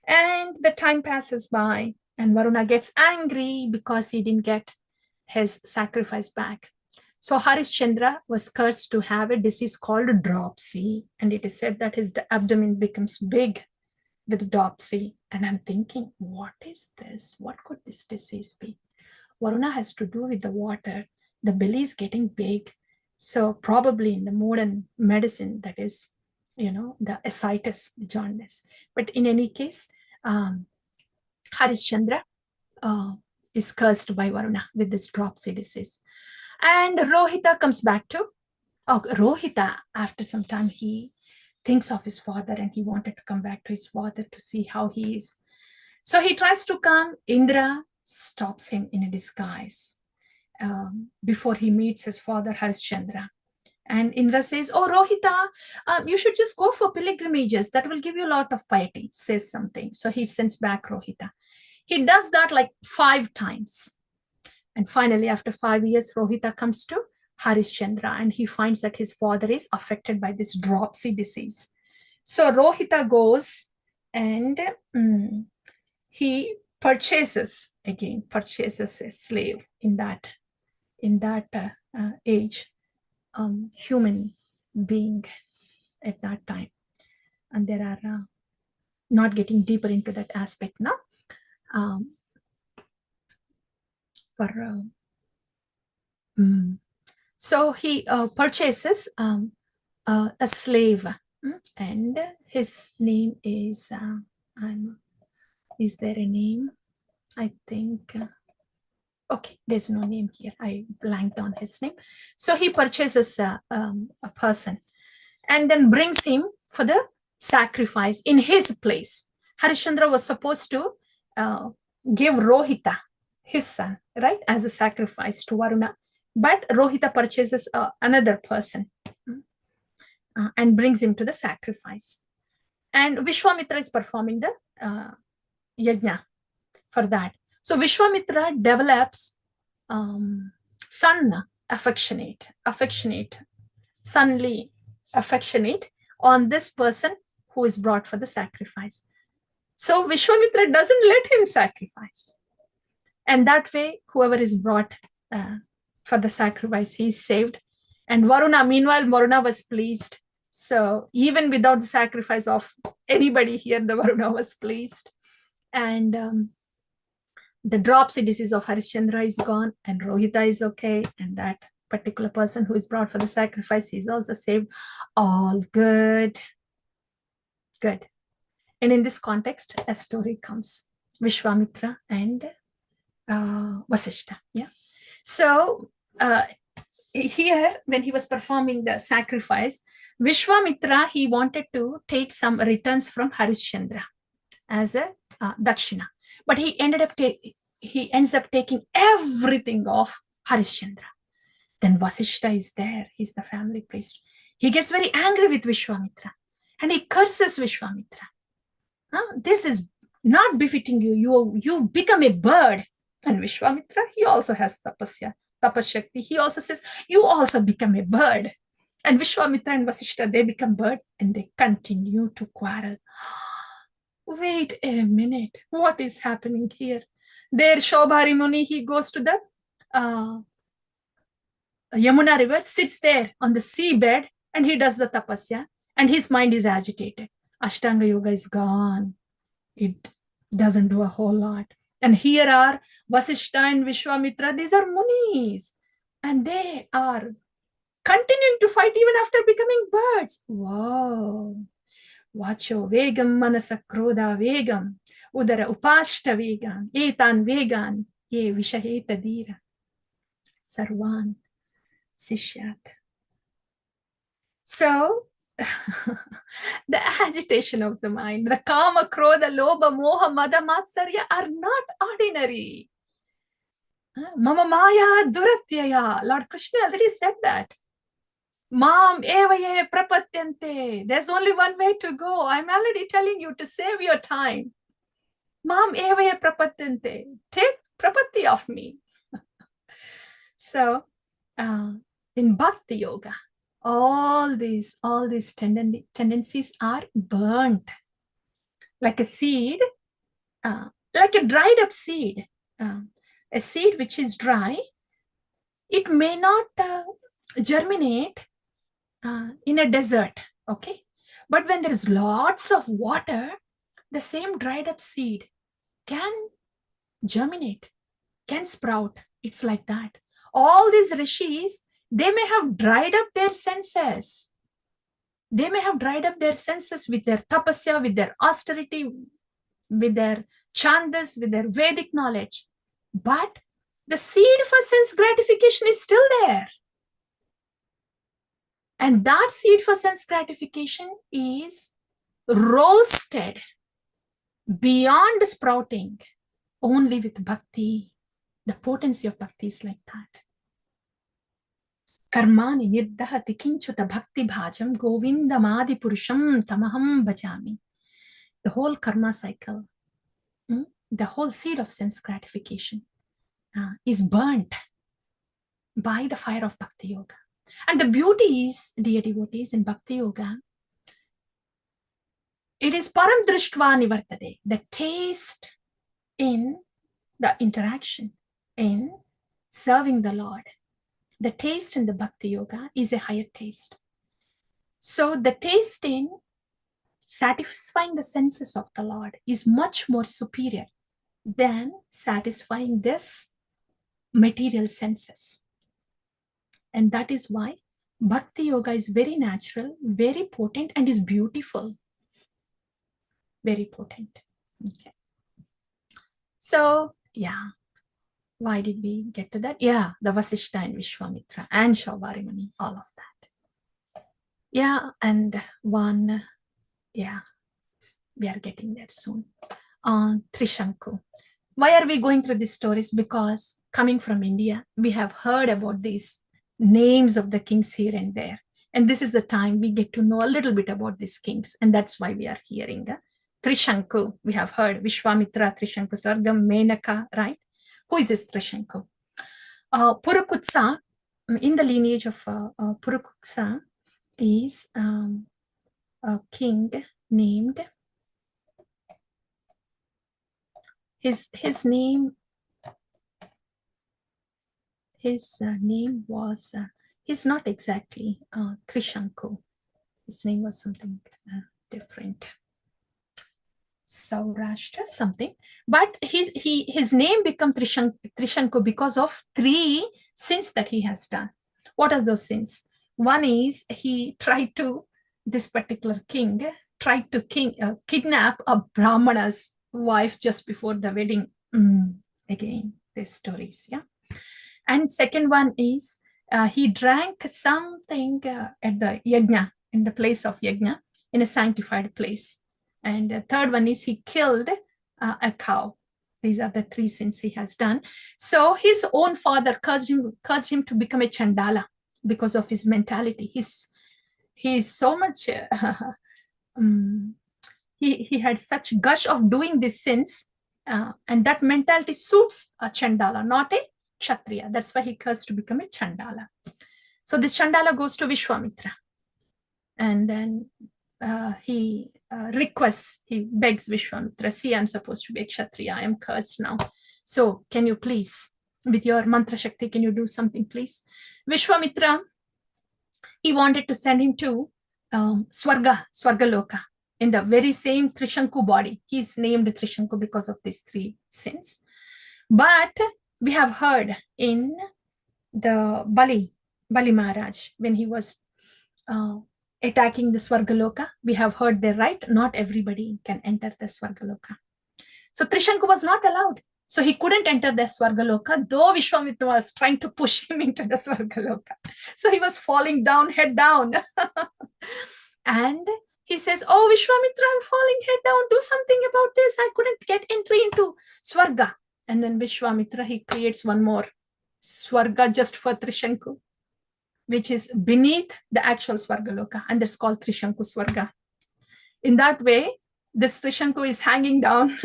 And the time passes by, and Varuna gets angry because he didn't get his sacrifice back. So Harishchandra was cursed to have a disease called dropsy, and it is said that his abdomen becomes big with dropsy. And I'm thinking, what is this? What could this disease be? Varuna has to do with the water. The belly is getting big. So probably in the modern medicine, that is, the ascites, the jaundice. But in any case, Harishchandra is cursed by Varuna with this dropsy disease. And Rohita comes back to, Rohita, after some time, he thinks of his father and he wanted to come back to his father to see how he is. So he tries to come. Indra stops him in a disguise before he meets his father, Harishchandra. And Indra says, oh, Rohita, you should just go for pilgrimages. That will give you a lot of piety, says something. So he sends back Rohita. He does that like 5 times. And finally, after 5 years, Rohita comes to Harishchandra and he finds that his father is affected by this dropsy disease. So Rohita goes and he purchases a slave in that age, human being at that time. And there are not getting deeper into that aspect now. So he purchases a slave, and his name is, is there a name? I think, okay, there's no name here. I blanked on his name. So he purchases a person and then brings him for the sacrifice in his place. Harishchandra was supposed to give Rohita, his son, right, as a sacrifice to Varuna. But Rohita purchases another person and brings him to the sacrifice. And Vishwamitra is performing the yajna for that. So Vishwamitra develops son affectionate, sonly affectionate on this person who is brought for the sacrifice. So Vishwamitra doesn't let him sacrifice. And that way, whoever is brought for the sacrifice, he is saved. And Varuna, meanwhile, Varuna was pleased. So even without the sacrifice of anybody here, the Varuna was pleased. And the dropsy disease of Harishchandra is gone, and Rohita is okay, and that particular person who is brought for the sacrifice is also saved. All good. Good. And in this context, a story comes. Vishwamitra and Vasishta. Yeah. So here, when he was performing the sacrifice, Vishwamitra, he wanted to take some returns from Harishchandra as a dakshina. But he ends up taking everything of Harishchandra. Then Vasishta is there. He's the family priest. He gets very angry with Vishwamitra and he curses Vishwamitra. This is not befitting you. You become a bird. And Vishwamitra, he also has tapashakti. He also says, you also become a bird. And Vishwamitra and Vasishta, they become bird and they continue to quarrel. Wait a minute. What is happening here? There, Shobhari Muni, he goes to the Yamuna river, sits there on the seabed, and he does the tapasya, and his mind is agitated. Ashtanga Yoga is gone. It doesn't do a whole lot. And here are Vasishta and Vishwamitra, these are munis, and they are continuing to fight even after becoming birds. Wow. Vacho vegam manasa krodha vegam udara upashta vegam etan vegan ye vishaheta dira sarvan sishyat. So the agitation of the mind, the kama, krodha, lobha, moha, mada, matsarya are not ordinary. Mama maya duratyaya. Lord Krishna already said that. Mam evaye prapatyante. There's only one way to go. I'm already telling you to save your time. Mam evaye prapatyante. Take prapatti of me. So in Bhakti Yoga, all these tendencies are burnt like a seed, like a dried up seed. A seed which is dry, it may not germinate in a desert, okay? But when there is lots of water, the same dried up seed can germinate, can sprout. It's like that. All these rishis, they may have dried up their senses. They may have dried up their senses with their tapasya, with their austerity, with their chandas, with their Vedic knowledge. But the seed for sense gratification is still there. And that seed for sense gratification is roasted beyond sprouting only with bhakti. The potency of bhakti is like that. Karmani nirdahati kinchuta bhakti bhajam govindamadi purusham tamaham bhajami. The whole karma cycle, the whole seed of sense gratification is burnt by the fire of bhakti yoga. And the beauty is, dear devotees, in bhakti yoga, it is param drishtva nivartade, the taste in the interaction, in serving the Lord. The taste in the bhakti yoga is a higher taste. So the taste in satisfying the senses of the Lord is much more superior than satisfying this material senses. And that is why bhakti yoga is very natural, very potent, and is beautiful. Very potent. Okay. So, yeah. Why did we get to that? Yeah, the Vasishta and Vishwamitra and Shauvarimani, all of that. Yeah, and one, yeah, we are getting there soon. Trishanku. Why are we going through these stories? Because coming from India, we have heard about these names of the kings here and there. And this is the time we get to know a little bit about these kings. And that's why we are hearing Trishanku. We have heard Vishwamitra, Trishanku, Sargam, Menaka, right? Who is this Trishanku? Purukutsa, in the lineage of Purukutsa, is a king named, his name was, he's not exactly Trishanku. His name was something different. Saurashtra something, but his name become Trishanku because of 3 sins that he has done. What are those sins? One is this particular king tried to kidnap a Brahmana's wife just before the wedding. Again, these stories, yeah. And second one is he drank something at the yajna, in the place of yajna, in a sanctified place. And the third one is he killed a cow. These are the 3 sins he has done. So his own father cursed him to become a Chandala because of his mentality. He's so much, he had such gush of doing these sins, and that mentality suits a Chandala, not a Kshatriya. That's why he cursed to become a Chandala. So this Chandala goes to Vishwamitra. And then he begs Vishwamitra, see, I'm supposed to be a Kshatriya, I am cursed now. So can you please, with your mantra shakti, can you do something, please? Vishwamitra, he wanted to send him to Swarga Loka, in the very same Trishanku body. He's named Trishanku because of these 3 sins. But we have heard in the Bali Maharaj, when he was attacking the Swargaloka, we have heard there, right? Not everybody can enter the Swargaloka. So Trishanku was not allowed. So he couldn't enter the Swargaloka, though Vishwamitra was trying to push him into the Swargaloka. So he was falling down, head down. And he says, oh, Vishwamitra, I'm falling head down. Do something about this. I couldn't get entry into Swarga. And then Vishwamitra, he creates one more Swarga just for Trishanku, which is beneath the actual Swargaloka, and that's called Trishanku Swarga. In that way, this Trishanku is hanging down,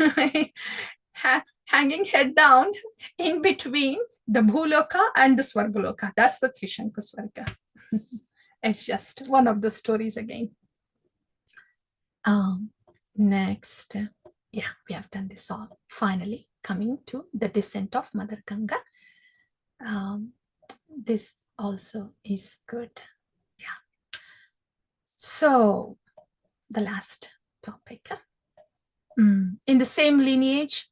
hanging head down in between the Bhuloka and the Swargaloka. That's the Trishanku Swarga. It's just one of the stories again. Next, yeah, we have done this all. Finally, coming to the descent of Mother Ganga. This also is good. Yeah. So, the last topic. In the same lineage,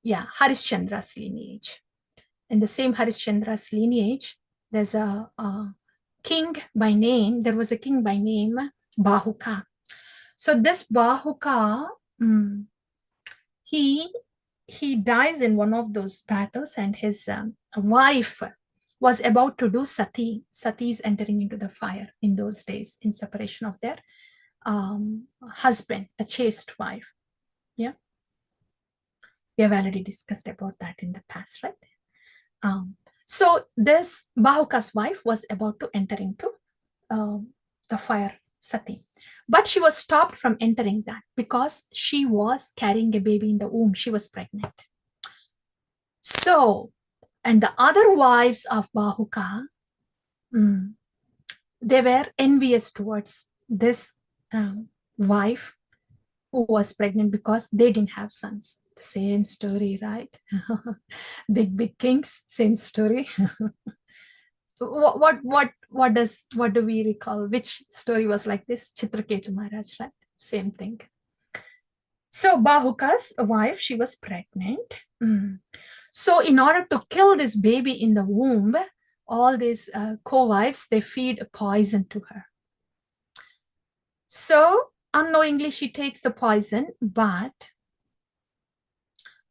yeah, Harishchandra's lineage. In the same Harishchandra's lineage, there's a king by name. There was a king by name Bahuka. So this Bahuka, he dies in one of those battles, and his wife was about to do sati. Sati is entering into the fire in those days in separation of their husband, a chaste wife. Yeah, we have already discussed about that in the past, right? So this Bahuka's wife was about to enter into the fire sati, but she was stopped from entering that because she was carrying a baby in the womb. She was pregnant. So, and the other wives of Bahuka, they were envious towards this wife who was pregnant because they didn't have sons. The same story, right? Big kings, same story. What do we recall? Which story was like this? Chitraketu Maharaj, right? Same thing. So Bahuka's wife, she was pregnant. So in order to kill this baby in the womb, all these co-wives, they feed poison to her. So unknowingly, she takes the poison, but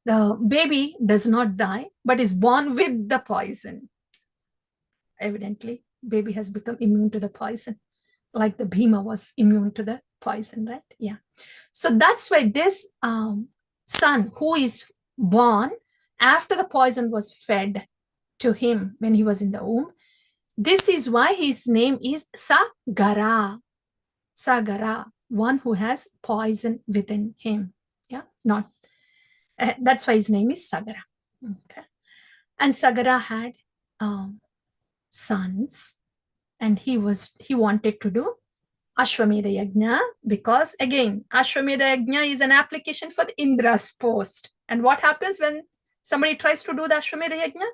the baby does not die, but is born with the poison. Evidently, baby has become immune to the poison, like the Bhima was immune to the poison, right? Yeah. So that's why this son who is born after the poison was fed to him when he was in the womb, this is why his name is Sagara. Sagara, one who has poison within him. Yeah, not that's why his name is Sagara. Okay. And Sagara had sons, and he wanted to do Ashwamedha Yajna, because again, Ashwamedha Yajna is an application for the Indra's post. And what happens when somebody tries to do the Ashwamedha Yajna?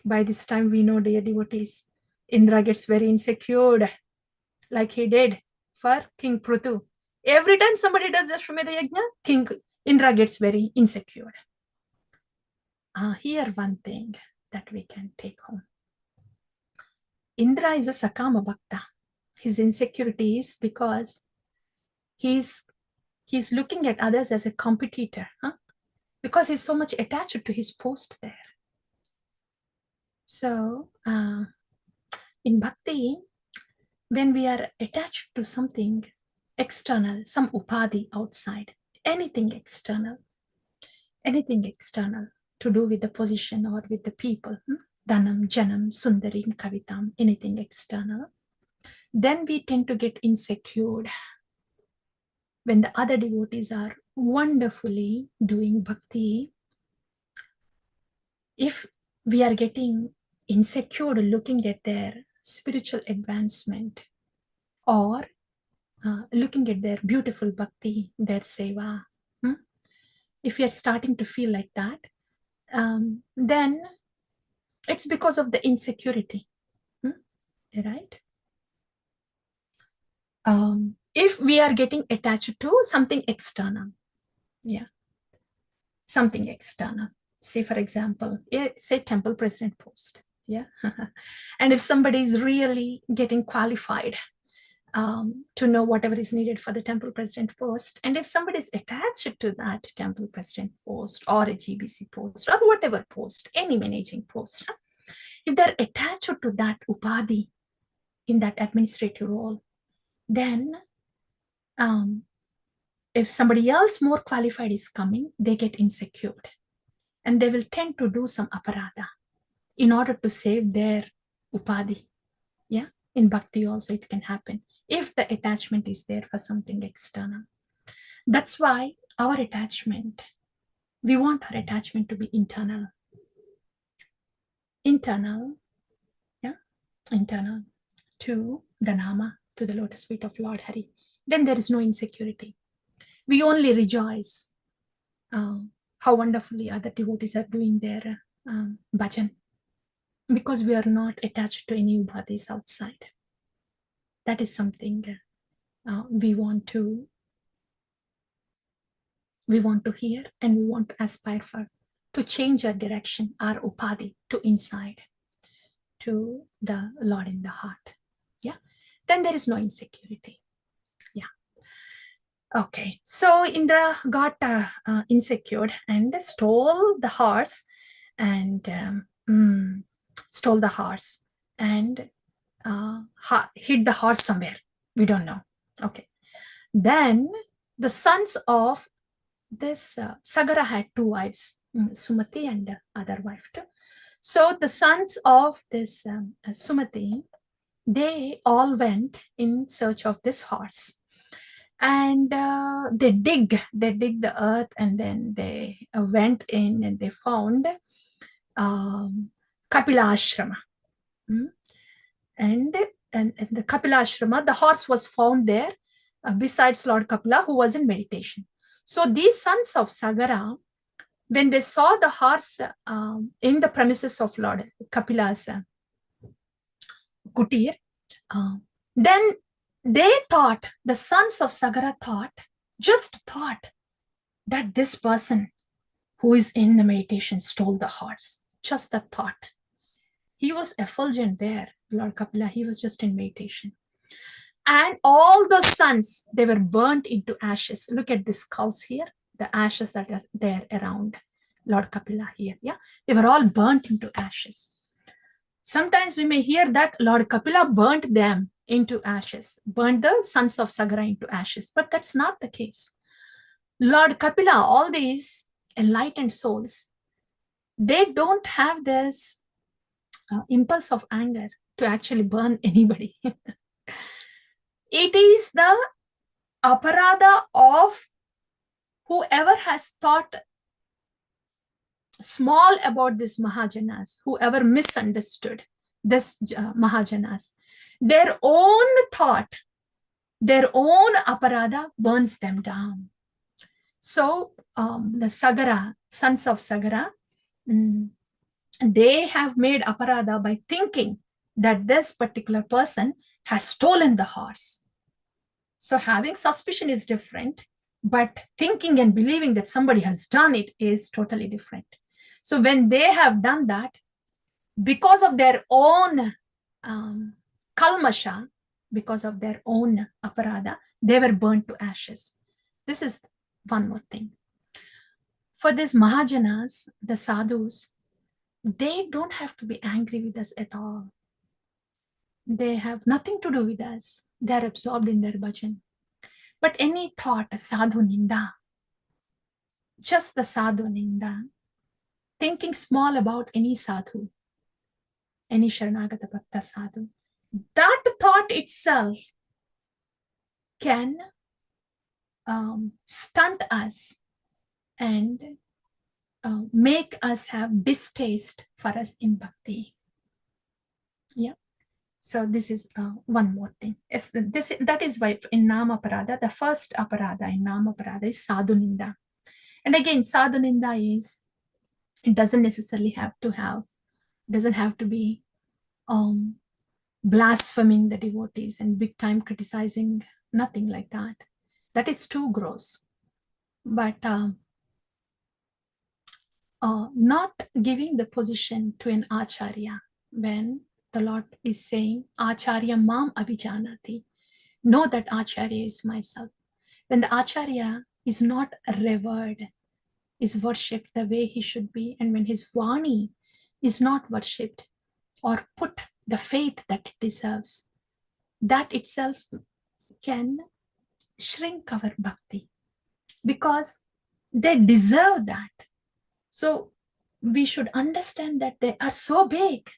By this time, we know, dear devotees, Indra gets very insecure, like he did for King Prithu. Every time somebody does the Ashwamedha Yajna, King Indra gets very insecure. Here one thing that we can take home. Indra is a Sakama Bhakta. His insecurity is because he's looking at others as a competitor, because he's so much attached to his post there. So in bhakti, when we are attached to something external, some upadhi outside, anything external to do with the position or with the people, Dhanam, Janam, Sundarim, Kavitam, anything external, then we tend to get insecure when the other devotees are wonderfully doing bhakti. If we are getting insecure looking at their spiritual advancement, or looking at their beautiful bhakti, their seva, if you're starting to feel like that, then it's because of the insecurity, right? If we are getting attached to something external, something external, say for example, say temple president post, and if somebody is really getting qualified to know whatever is needed for the temple president post, and if somebody is attached to that temple president post or a GBC post or whatever post, any managing post, if they're attached to that upadhi in that administrative role, then if somebody else more qualified is coming, they get insecure and they will tend to do some aparadha in order to save their upadhi. In bhakti also it can happen if the attachment is there for something external. That's why our attachment, we want our attachment to be internal. Internal. to the Nama, to the lotus feet of Lord Hari. Then there is no insecurity. We only rejoice how wonderfully other devotees are doing their bhajan, because we are not attached to any bodies outside. That is something we want to hear, and we want to aspire for, to change our direction, our upadhi, to inside, to the Lord in the heart. Yeah. Then there is no insecurity. Yeah. Okay. So Indra got insecure and stole the horse, and stole the horse and hid the horse somewhere. We don't know. Okay. Then the sons of this Sagara had two wives, Sumati and the other wife too. So the sons of this Sumati, they all went in search of this horse, and they dig the earth, and then they went in and they found Kapila Ashrama. And the Kapila Ashrama, the horse was found there besides Lord Kapila, who was in meditation. So these sons of Sagara, when they saw the horse in the premises of Lord Kapila's kutir, then they thought, the sons of Sagara just thought that this person who is in the meditation stole the horse. Just the thought. He was effulgent there, Lord Kapila. He was just in meditation. And all the sons, they were burnt into ashes. Look at the skulls here, the ashes that are there around Lord Kapila here. Yeah, they were all burnt into ashes. Sometimes we may hear that Lord Kapila burnt them into ashes, burnt the sons of Sagara into ashes, but that's not the case. Lord Kapila, all these enlightened souls, they don't have this impulse of anger to actually burn anybody. It is the aparada of whoever has thought small about this Mahajanas, whoever misunderstood this Mahajanas, their own thought, their own aparada burns them down. So the Sagara, sons of Sagara, they have made aparada by thinking that this particular person has stolen the horse. So having suspicion is different, but thinking and believing that somebody has done it is totally different. So when they have done that, because of their own kalmasha, because of their own aparada, they were burnt to ashes. This is one more thing. For these Mahajanas, the sadhus, they don't have to be angry with us at all. They have nothing to do with us. They're absorbed in their bhajan. But any thought, sadhu ninda, just the sadhu ninda, thinking small about any sadhu, any Sharanagata Bhakta sadhu, that thought itself can stunt us and make us have distaste for us in bhakti. Yeah. So this is one more thing. That is why in Nama Parada, the first aparada in Nama Parada is Sadhu Ninda. And again, Sadhu Ninda is, it doesn't necessarily doesn't have to be blaspheming the devotees and big time criticizing, nothing like that. That is too gross. But not giving the position to an acharya when the Lord is saying, Acharya mam abhijanati. Know that Acharya is myself. When the Acharya is not revered, is worshipped the way he should be, and when his Vani is not worshipped or put the faith that it deserves, that itself can shrink our bhakti, because they deserve that. So we should understand that they are so big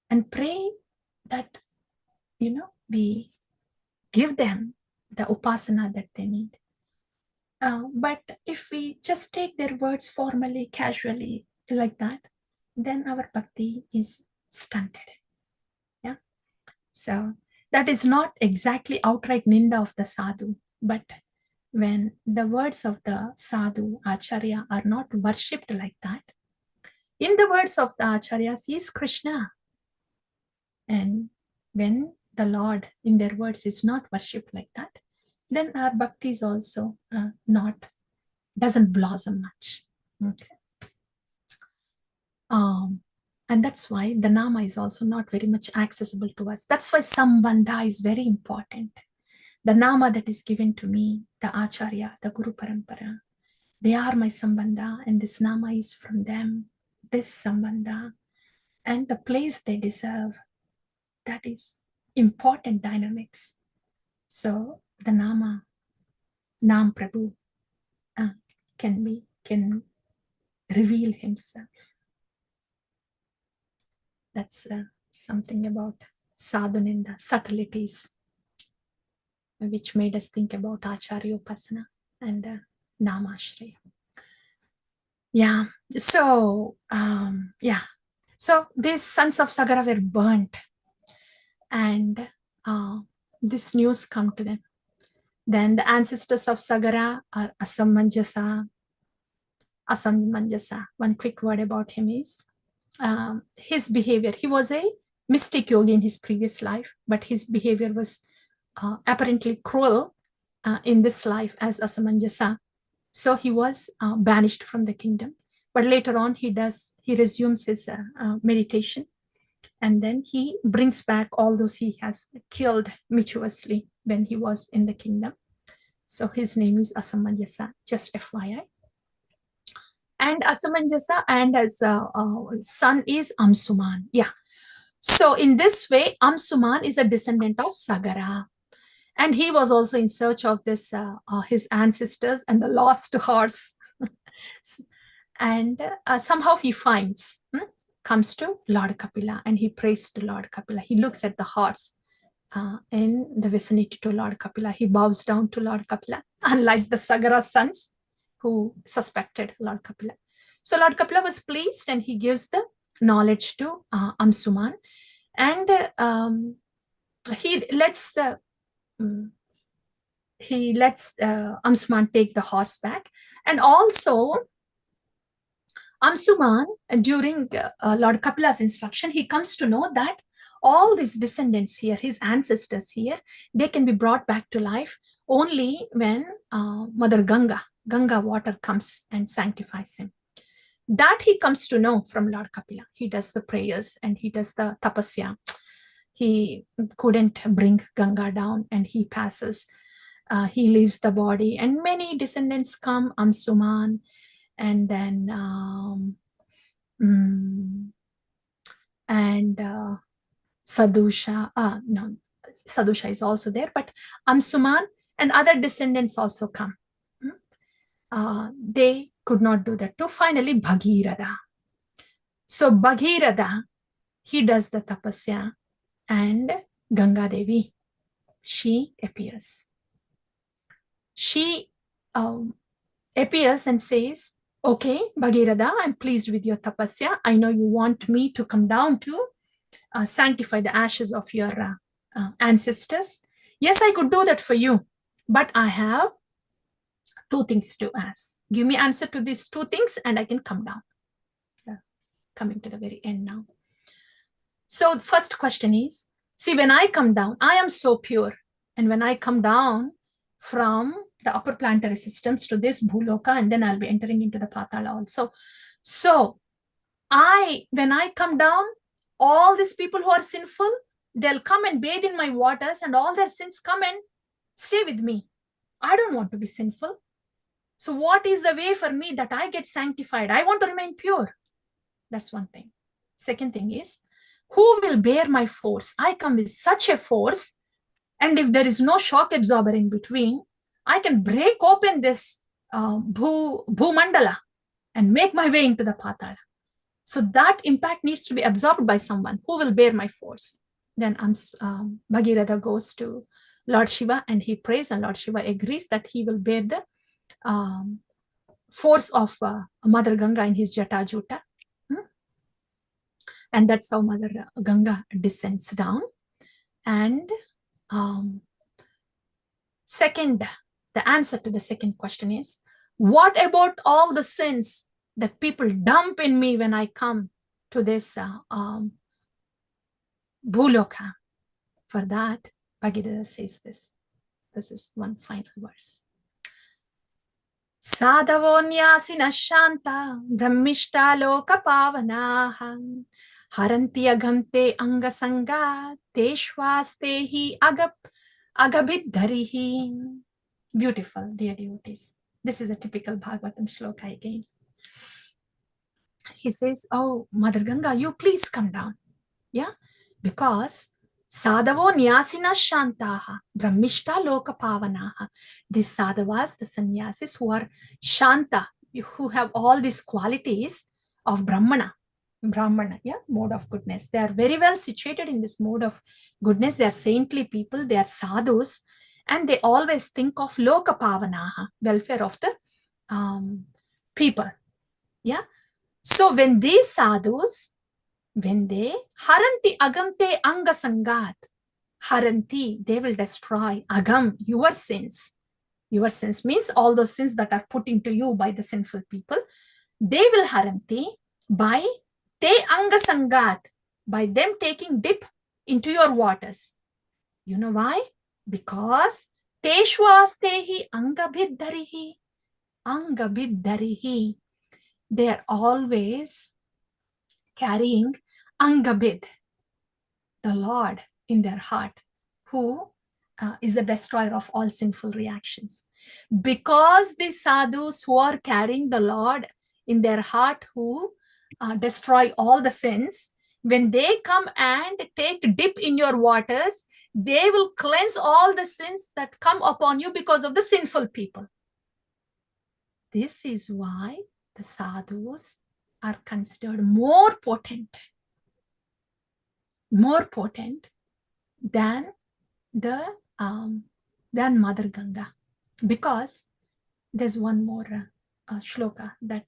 and pray that, we give them the upasana that they need. But if we just take their words formally, casually, like that, then our bhakti is stunted. Yeah. So that is not exactly outright ninda of the sadhu, but when the words of the sadhu, acharya, are not worshipped like that, in the words of the acharyas, he is Krishna. And when the Lord in their words is not worshipped like that, then our bhakti is also doesn't blossom much. Okay. And that's why the nama is also not very much accessible to us. That's why sambandha is very important. The nama that is given to me, the acharya, the guru parampara, they are my sambandha, and this nama is from them, this sambandha, and the place they deserve. That is important dynamics. So the nama, Nam Prabhu, can reveal himself. That's something about sadhuninda, subtleties, which made us think about Acharya Upasana and Namashraya. Yeah. So, So these sons of Sagara were burnt, and this news come to them. Then the ancestors of Sagara are Asamanjasa. One quick word about him is his behavior. He was a mystic yogi in his previous life, but his behavior was apparently cruel in this life as Asamanjasa. So he was banished from the kingdom. But later on, he resumes his meditation, and then he brings back all those he has killed mischievously when he was in the kingdom. So his name is Asamanjasa, just FYI. And Asamanjasa and his son is Amsuman. Yeah. So in this way, Amsuman is a descendant of Sagara. And he was also in search of this his ancestors and the lost horse. And somehow he comes to Lord Kapila, and he prays to Lord Kapila. He looks at the horse in the vicinity to Lord Kapila. He bows down to Lord Kapila, unlike the Sagara sons who suspected Lord Kapila. So Lord Kapila was pleased, and he gives the knowledge to Amsuman, and he lets Amsuman take the horse back. And also Amsuman, during Lord Kapila's instruction, he comes to know that all these descendants here, his ancestors here, they can be brought back to life only when Mother Ganga water comes and sanctifies him. That he comes to know from Lord Kapila. He does the prayers and he does the tapasya. He couldn't bring Ganga down, and he passes. He leaves the body, and many descendants come, Amsuman, and then Sadusha. No, Sadusha is also there, but Amsuman and other descendants also come. They could not do that too. Finally, Bhagirada. So Bhagirada, he does the tapasya, and Ganga Devi, she appears. She appears and says, okay, Bhagirada, I'm pleased with your tapasya. I know you want me to come down to sanctify the ashes of your ancestors. Yes, I could do that for you, but I have two things to ask. Give me answer to these two things and I can come down. Coming to the very end now. So the first question is, see, when I come down, I am so pure. And when I come down from the upper planetary systems to this Bhuloka, and then I'll be entering into the Patala also. So when I come down, all these people who are sinful, they'll come and bathe in my waters, and all their sins come and stay with me. I don't want to be sinful. So what is the way for me that I get sanctified? I want to remain pure. That's one thing. Second thing is, who will bear my force? I come with such a force, and if there is no shock absorber in between, I can break open this Bhumandala and make my way into the Patala. So that impact needs to be absorbed by someone. Who will bear my force? Then Bhagirada goes to Lord Shiva and he prays, and Lord Shiva agrees that he will bear the force of Mother Ganga in his Jatajuta. And that's how Mother Ganga descends down. And second, the answer to the second question is, what about all the sins that people dump in me when I come to this Bhuloka? For that, Bhagavata says this. This is one final verse. Sadhavonyasina shanta brahmishta loka pavanaha haranti agante angasanga teshvastehi agabidharihi. Beautiful, dear devotees. This is a typical Bhagavatam shloka again. He says, oh, Mother Ganga, you please come down. Yeah, because Sadhavo Nyasina Shantaha, Brahmishta Loka Pavanaha. These sadhavas, the sannyasis who are Shanta, who have all these qualities of Brahmana, yeah, mode of goodness. They are very well situated in this mode of goodness. They are saintly people, they are sadhus, and they always think of Loka Pavanaha, welfare of the people. Yeah. So when these sadhus, when they haranti agamte angasangat, haranti, they will destroy agam, your sins. Your sins means all those sins that are put into you by the sinful people. They will haranti by te angasangat, by them taking dip into your waters. You know why? Because teshvastehi angabidharihi. They are always carrying Angabid, the Lord, in their heart, who is the destroyer of all sinful reactions. Because the sadhus who are carrying the Lord in their heart, who destroy all the sins, when they come and take dip in your waters, they will cleanse all the sins that come upon you because of the sinful people. This is why the sadhus are considered more potent than Mother Ganga, because there's one more shloka that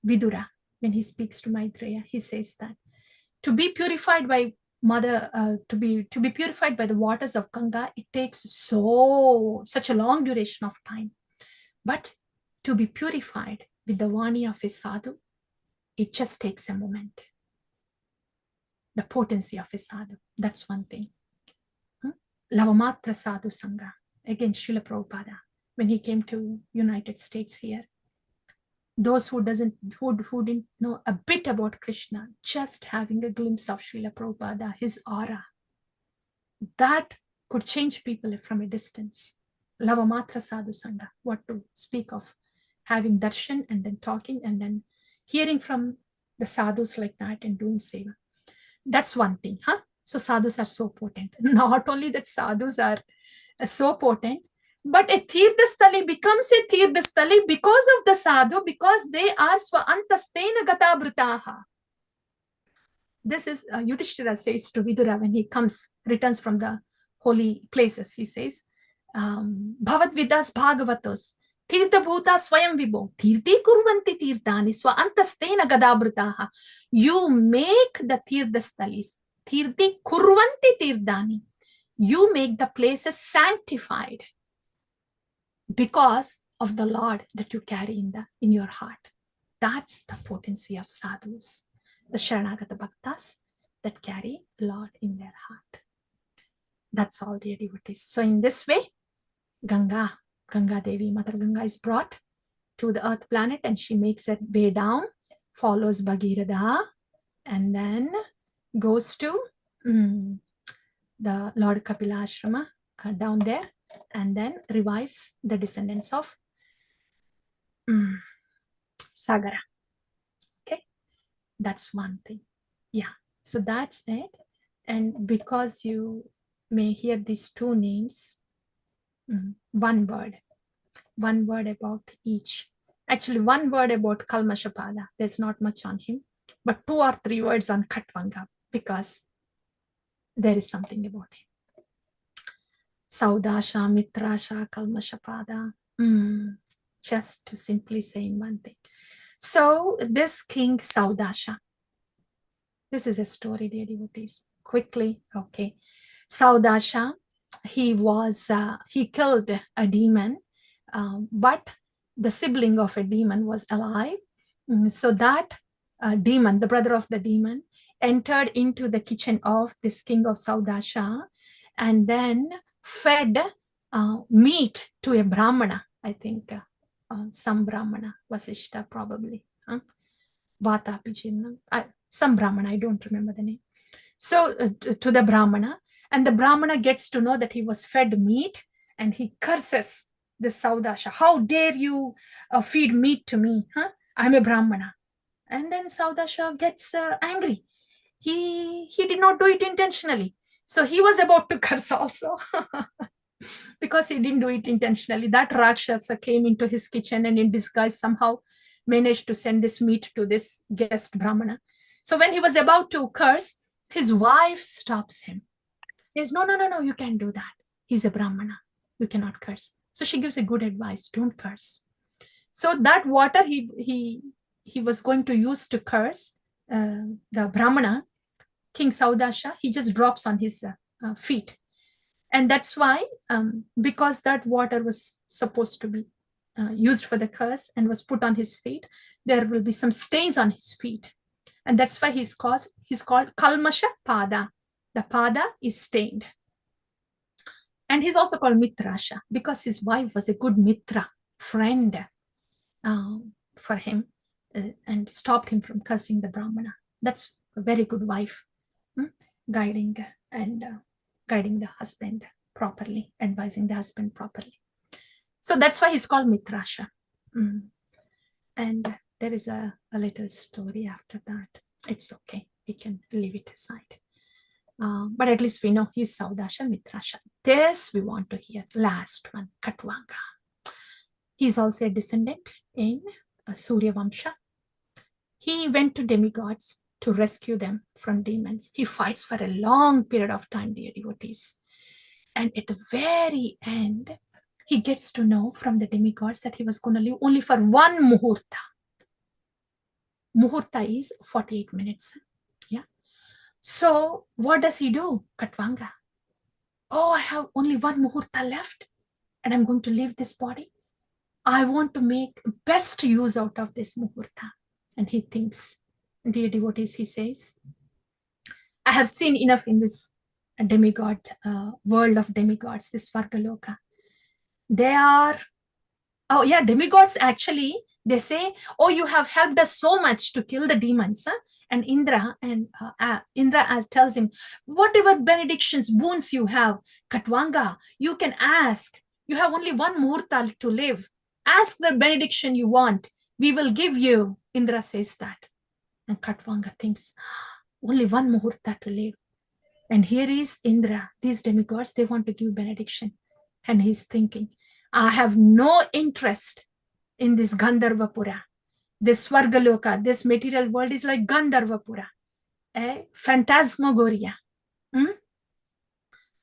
Vidura, when he speaks to Maitreya, he says that to be purified by to be purified by the waters of Ganga, it takes such a long duration of time, but to be purified with the Vani of a sadhu, it just takes a moment. The potency of a sadhu, that's one thing. Lavamatra sadhu sangha, again Srila Prabhupada, when he came to United States here, those who didn't know a bit about Krishna, just having a glimpse of Srila Prabhupada, his aura, that could change people from a distance. Lavamatra sadhu sangha, what to speak of having darshan and then talking and then hearing from the sadhus like that and doing seva. That's one thing, huh? So sadhus are so potent. Not only that sadhus are so potent, but a Tirthasthali becomes a Tirthasthali because of the sadhu, because they are Swantastena Gatabrutaha. This is Yudhishthira says to Vidura when he returns from the holy places. He says, Bhavat Vidas Bhagavatos, Tirtha Bhuta Swayam Vibho, Tirthi Kurvanti Tirthani, Swantastena Gadabrutaha. You make the Tirthasthalis, Tirthi Kurvanti Tirthani. You make the places sanctified because of the Lord that you carry in your heart. That's the potency of sadhus, the Sharanagata Bhaktas that carry Lord in their heart. That's all, dear devotees. So in this way, Ganga Devi, Mother Ganga is brought to the earth planet and she makes her way down, follows Bhagirath, and then goes to the Lord Kapila Ashrama down there, and then revives the descendants of Sagara. Okay, that's one thing. Yeah, so that's it. And because you may hear these two names, one word about each. Actually, one word about Kalmashapada. There's not much on him, but 2 or 3 words on Khatvanga, because there is something about him. Saudasha, Mitrasha, Kalmashapada. Just to simply say in one thing. So this king Saudasha, this is a story, dear devotees. quickly. Okay. Saudasha, he killed a demon, but the sibling of a demon was alive. So that demon, the brother of the demon, entered into the kitchen of this king of Saudasha and then fed meat to a Brahmana, I think, some Brahmana, Vasishta probably. Vata Pijin, some Brahmana, I don't remember the name. So to the Brahmana, and the Brahmana gets to know that he was fed meat, and he curses the Saudasha. How dare you feed meat to me? I'm a Brahmana. And then Saudasha gets angry. He did not do it intentionally. So he was about to curse also. Because he didn't do it intentionally. That Rakshasa came into his kitchen and in disguise somehow managed to send this meat to this guest Brahmana. So when he was about to curse, his wife stops him. Says, no, you can't do that. He's a Brahmana. You cannot curse. So she gives a good advice, don't curse. So that water he was going to use to curse the Brahmana, King Saudasha, he just drops on his feet. And that's why, because that water was supposed to be used for the curse and was put on his feet, there will be some stains on his feet. And that's why he's called Kalmasha Pada. The Pada is stained. And he's also called Mitrasha because his wife was a good Mitra, friend for him, and stopped him from cursing the Brahmana. That's a very good wife, guiding the husband properly, advising the husband properly. So that's why he's called Mitrasha. And there is a little story after that. It's okay. We can leave it aside. But at least we know he's Saudasha Mitrasha. This we want to hear. Last one, Katvanga. He's also a descendant in Surya Vamsha. He went to demigods to rescue them from demons. He fights for a long period of time, dear devotees. And at the very end, he gets to know from the demigods that he was going to live only for one muhurta. Muhurta is 48 minutes. Yeah. So what does he do? Katvanga. Oh, I have only one muhurta left and I'm going to leave this body. I want to make best use out of this muhurta. And he thinks, dear devotees, he says, I have seen enough in this demigod world of demigods, this Vargaloka. They are, demigods actually, they say, oh, you have helped us so much to kill the demons. And Indra tells him, whatever benedictions, boons you have, Katvanga, you can ask. You have only one muhurta to live. Ask the benediction you want. We will give you. Indra says that. And Katvanga thinks, only one muhurta to live. And here is Indra. These demigods, they want to give benediction. And he's thinking, I have no interest in this Gandharvapura. This Swargaloka, this material world is like Gandharvapura, a phantasmagoria.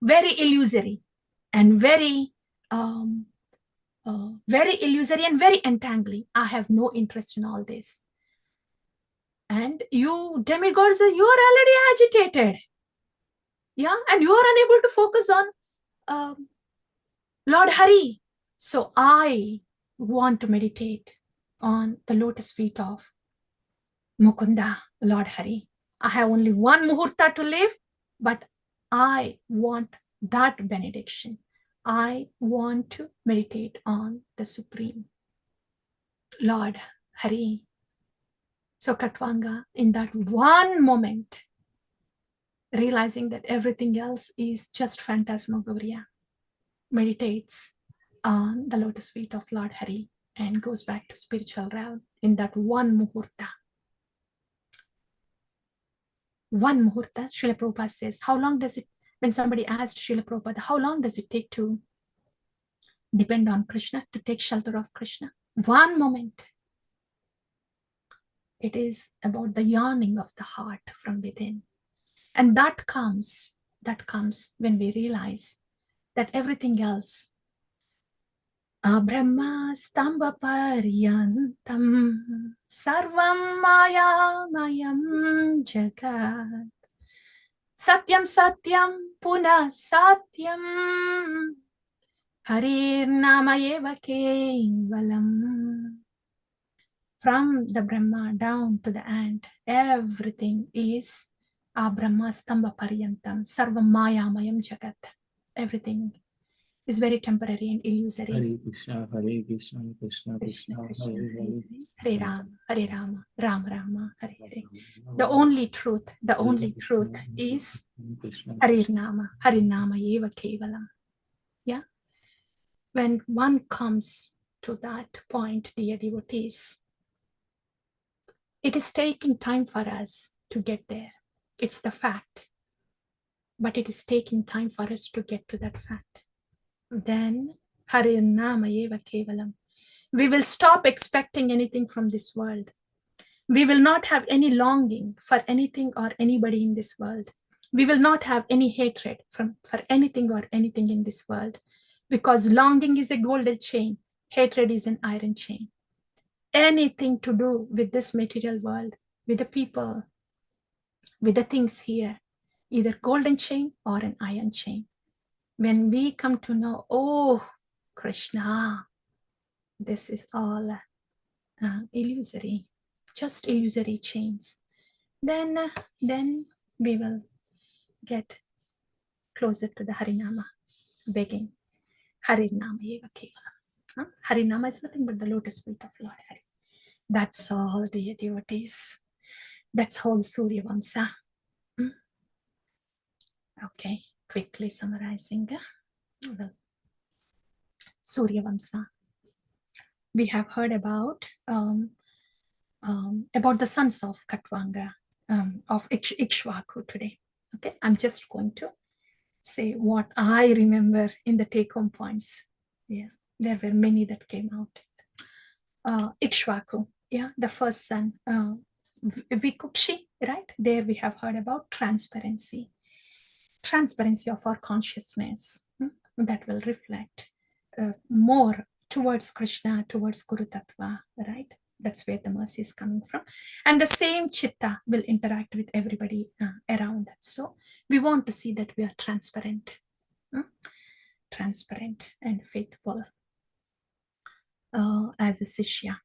Very illusory and very illusory and very entangling. I have no interest in all this. And you demigods, you are already agitated. Yeah, and you are unable to focus on Lord Hari. So I want to meditate on the lotus feet of Mukunda, Lord Hari. I have only one muhurta to live, but I want that benediction. I want to meditate on the Supreme Lord Hari. So Katvanga, in that one moment, realizing that everything else is just phantasmagoria, meditates on the lotus feet of Lord Hari and goes back to spiritual realm in that one muhurta. One muhurta, Srila Prabhupada says, how long does it, when somebody asked Srila Prabhupada, how long does it take to depend on Krishna, to take shelter of Krishna? One moment. It is about the yearning of the heart from within. And that comes when we realize that everything else, Brahma stamba paryantam sarvam maya mayam jagat Satyam Satyam Puna Satyam Harir Nama Eva Kevalam. From the Brahma down to the ant, everything is Brahma Stamba Paryantam, Sarvam Mayamayam Jagat. Everything is very temporary and illusory. Hare Krishna, Krishna Krishna Krishna, Krishna, Hare Hare Hare. Hare, Hare Rama, Rama Rama, Hare Hare. The only truth is Harir Nama Eva Kevalam. Yeah. When one comes to that point, dear devotees, it is taking time for us to get there. It's the fact. But it is taking time for us to get to that fact. Then, Harir Nama Eva Kevalam. We will stop expecting anything from this world. We will not have any longing for anything or anybody in this world. We will not have any hatred for anything or anything in this world, because longing is a golden chain, hatred is an iron chain. Anything to do with this material world, with the people, with the things here, either golden chain or an iron chain. When we come to know, oh, Krishna, this is all illusory, just illusory chains, then we will get closer to the Harinama, begging Harinama Eva Kevalam. Harinama is nothing but the lotus feet of Lord Hari. That's all, dear devotees. That's whole Surya Vamsa. Okay, quickly summarizing the Surya Vamsa. We have heard about the sons of Katvanga, of Ikshvaku today. Okay, I'm just going to say what I remember in the take-home points. Yeah, there were many that came out. Ikshvaku, yeah, the first son, Vikukshi, right? There we have heard about transparency of our consciousness that will reflect more towards Krishna, towards Guru Tattva, right? That's where the mercy is coming from. And the same chitta will interact with everybody around. So we want to see that we are transparent and faithful as a Sishya.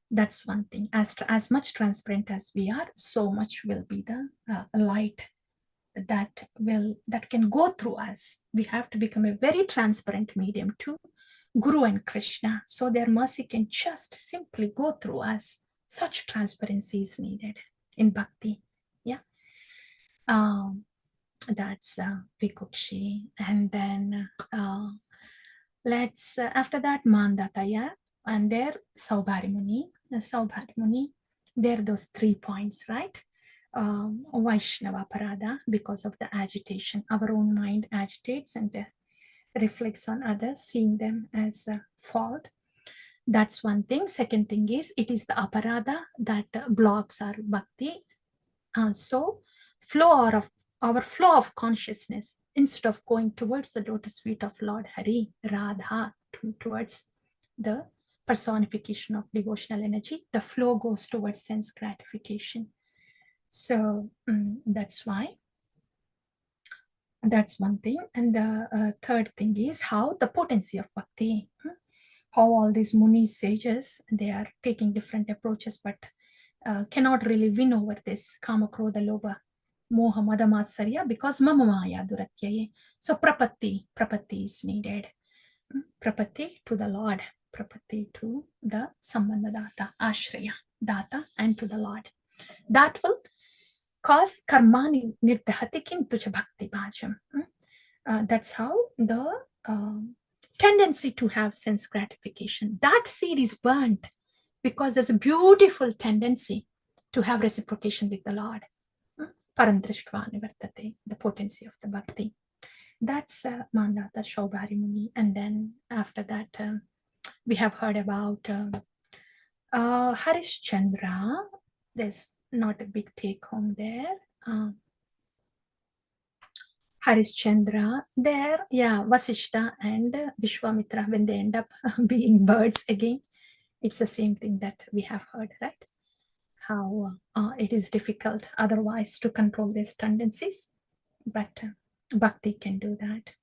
That's one thing. As much transparent as we are, so much will be the light that can go through us. We have to become a very transparent medium to Guru and Krishna, so their mercy can just simply go through us. Such transparency is needed in bhakti. Yeah, that's Vikukshi. And then let's after that Mandataya, and there Saubhari Muni. There are those 3 points, right? Vaishnava Parada, because of the agitation. Our own mind agitates and reflects on others, seeing them as a fault. That's one thing. Second thing is, it is the aparada that blocks our bhakti. So our flow of consciousness, instead of going towards the lotus feet of Lord Hari, Radha, towards the personification of devotional energy, the flow goes towards sense gratification. So that's why. That's one thing. And the third thing is how the potency of bhakti, how all these munis, sages, they are taking different approaches, but cannot really win over this kama, krodha, lobha, moha, mada, matsarya, because mama maya duratyaye. So prapatti is needed. Prapatti to the Lord, prapatti to the sambandha data, ashraya data, and to the Lord. That will cause karmani nirdhati kintu cha bhakti bhajam. That's how the tendency to have sense gratification, that seed is burnt, because there's a beautiful tendency to have reciprocation with the Lord. Param drishtva nivartate, the potency of the bhakti. That's Mandata Saubhari Muni. And then after that, we have heard about Harishchandra. There's not a big take home there. Harishchandra there, yeah, Vasishta and Vishwamitra, when they end up being birds again, it's the same thing that we have heard, right? How it is difficult otherwise to control these tendencies. but Bhakti can do that.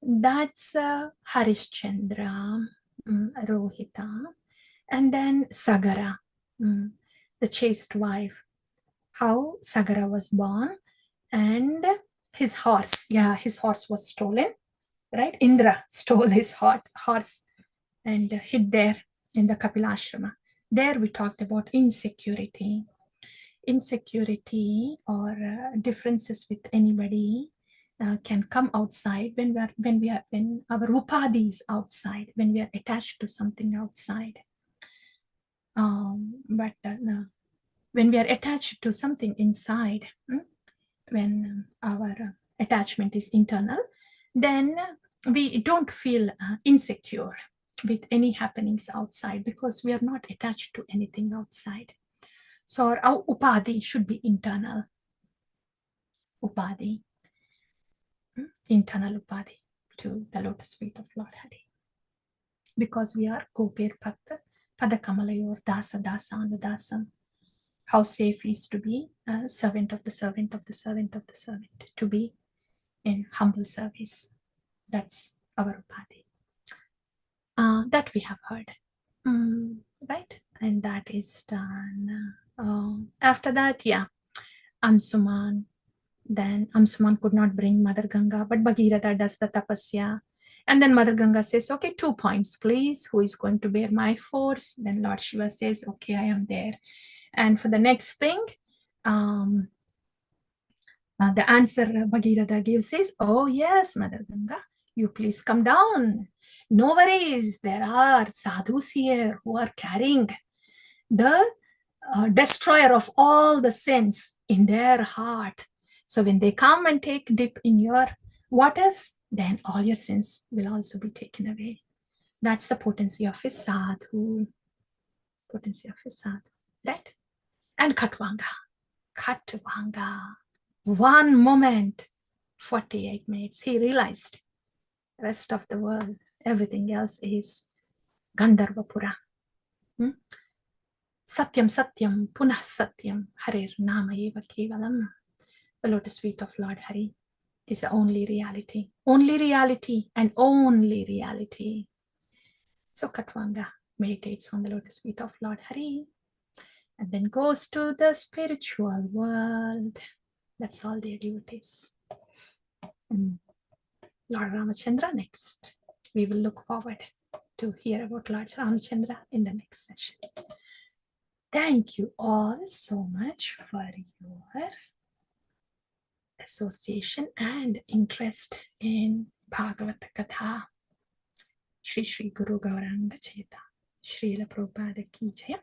That's Harishchandra, Rohita, and then Sagara, the chaste wife. How Sagara was born, and his horse, his horse was stolen, right? Indra stole his horse and hid there in the Kapilashrama. There we talked about insecurity or differences with anybody can come outside when our upadhi is outside, when we are attached to something outside. But when we are attached to something inside, when our attachment is internal, then we don't feel insecure with any happenings outside because we are not attached to anything outside. So our upadhi should be internal upadhi, internal upadhi to the lotus feet of Lord Hari. Because we are Gopir Bhakta, Padakamalayur, Dasa, Dasa, Anudasam. How safe is to be a servant of the servant of the servant of the servant, to be in humble service. That's our upadhi. That we have heard. Right? And that is done. After that, Amsuman. Then Amsuman could not bring Mother Ganga, but Bhagirata does the tapasya. And then Mother Ganga says, okay, 2 points, please. Who is going to bear my force? Then Lord Shiva says, okay, I am there. And for the next thing, the answer Bhagirata gives is, oh yes, Mother Ganga, you please come down. No worries, there are sadhus here who are carrying the destroyer of all the sins in their heart. So when they come and take dip in your waters, then all your sins will also be taken away. That's the potency of a sadhu. Potency of a sadhu, right? And Khatvanga. One moment, 48 minutes. He realized the rest of the world, everything else is Gandharvapura. Satyam Satyam Punah Satyam Harir Nama Eva Kevalam. The lotus feet of Lord Hari is the only reality and only reality. So Khatvanga meditates on the lotus feet of Lord Hari and then goes to the spiritual world. That's all dear devotees. And Lord Ramachandra next. We will look forward to hear about Lord Ramachandra in the next session. Thank you all so much for your association and interest in Bhagavata Katha. Shri Shri Guru Gauranga Cheta. Srila Prabhupada Ki Jaya.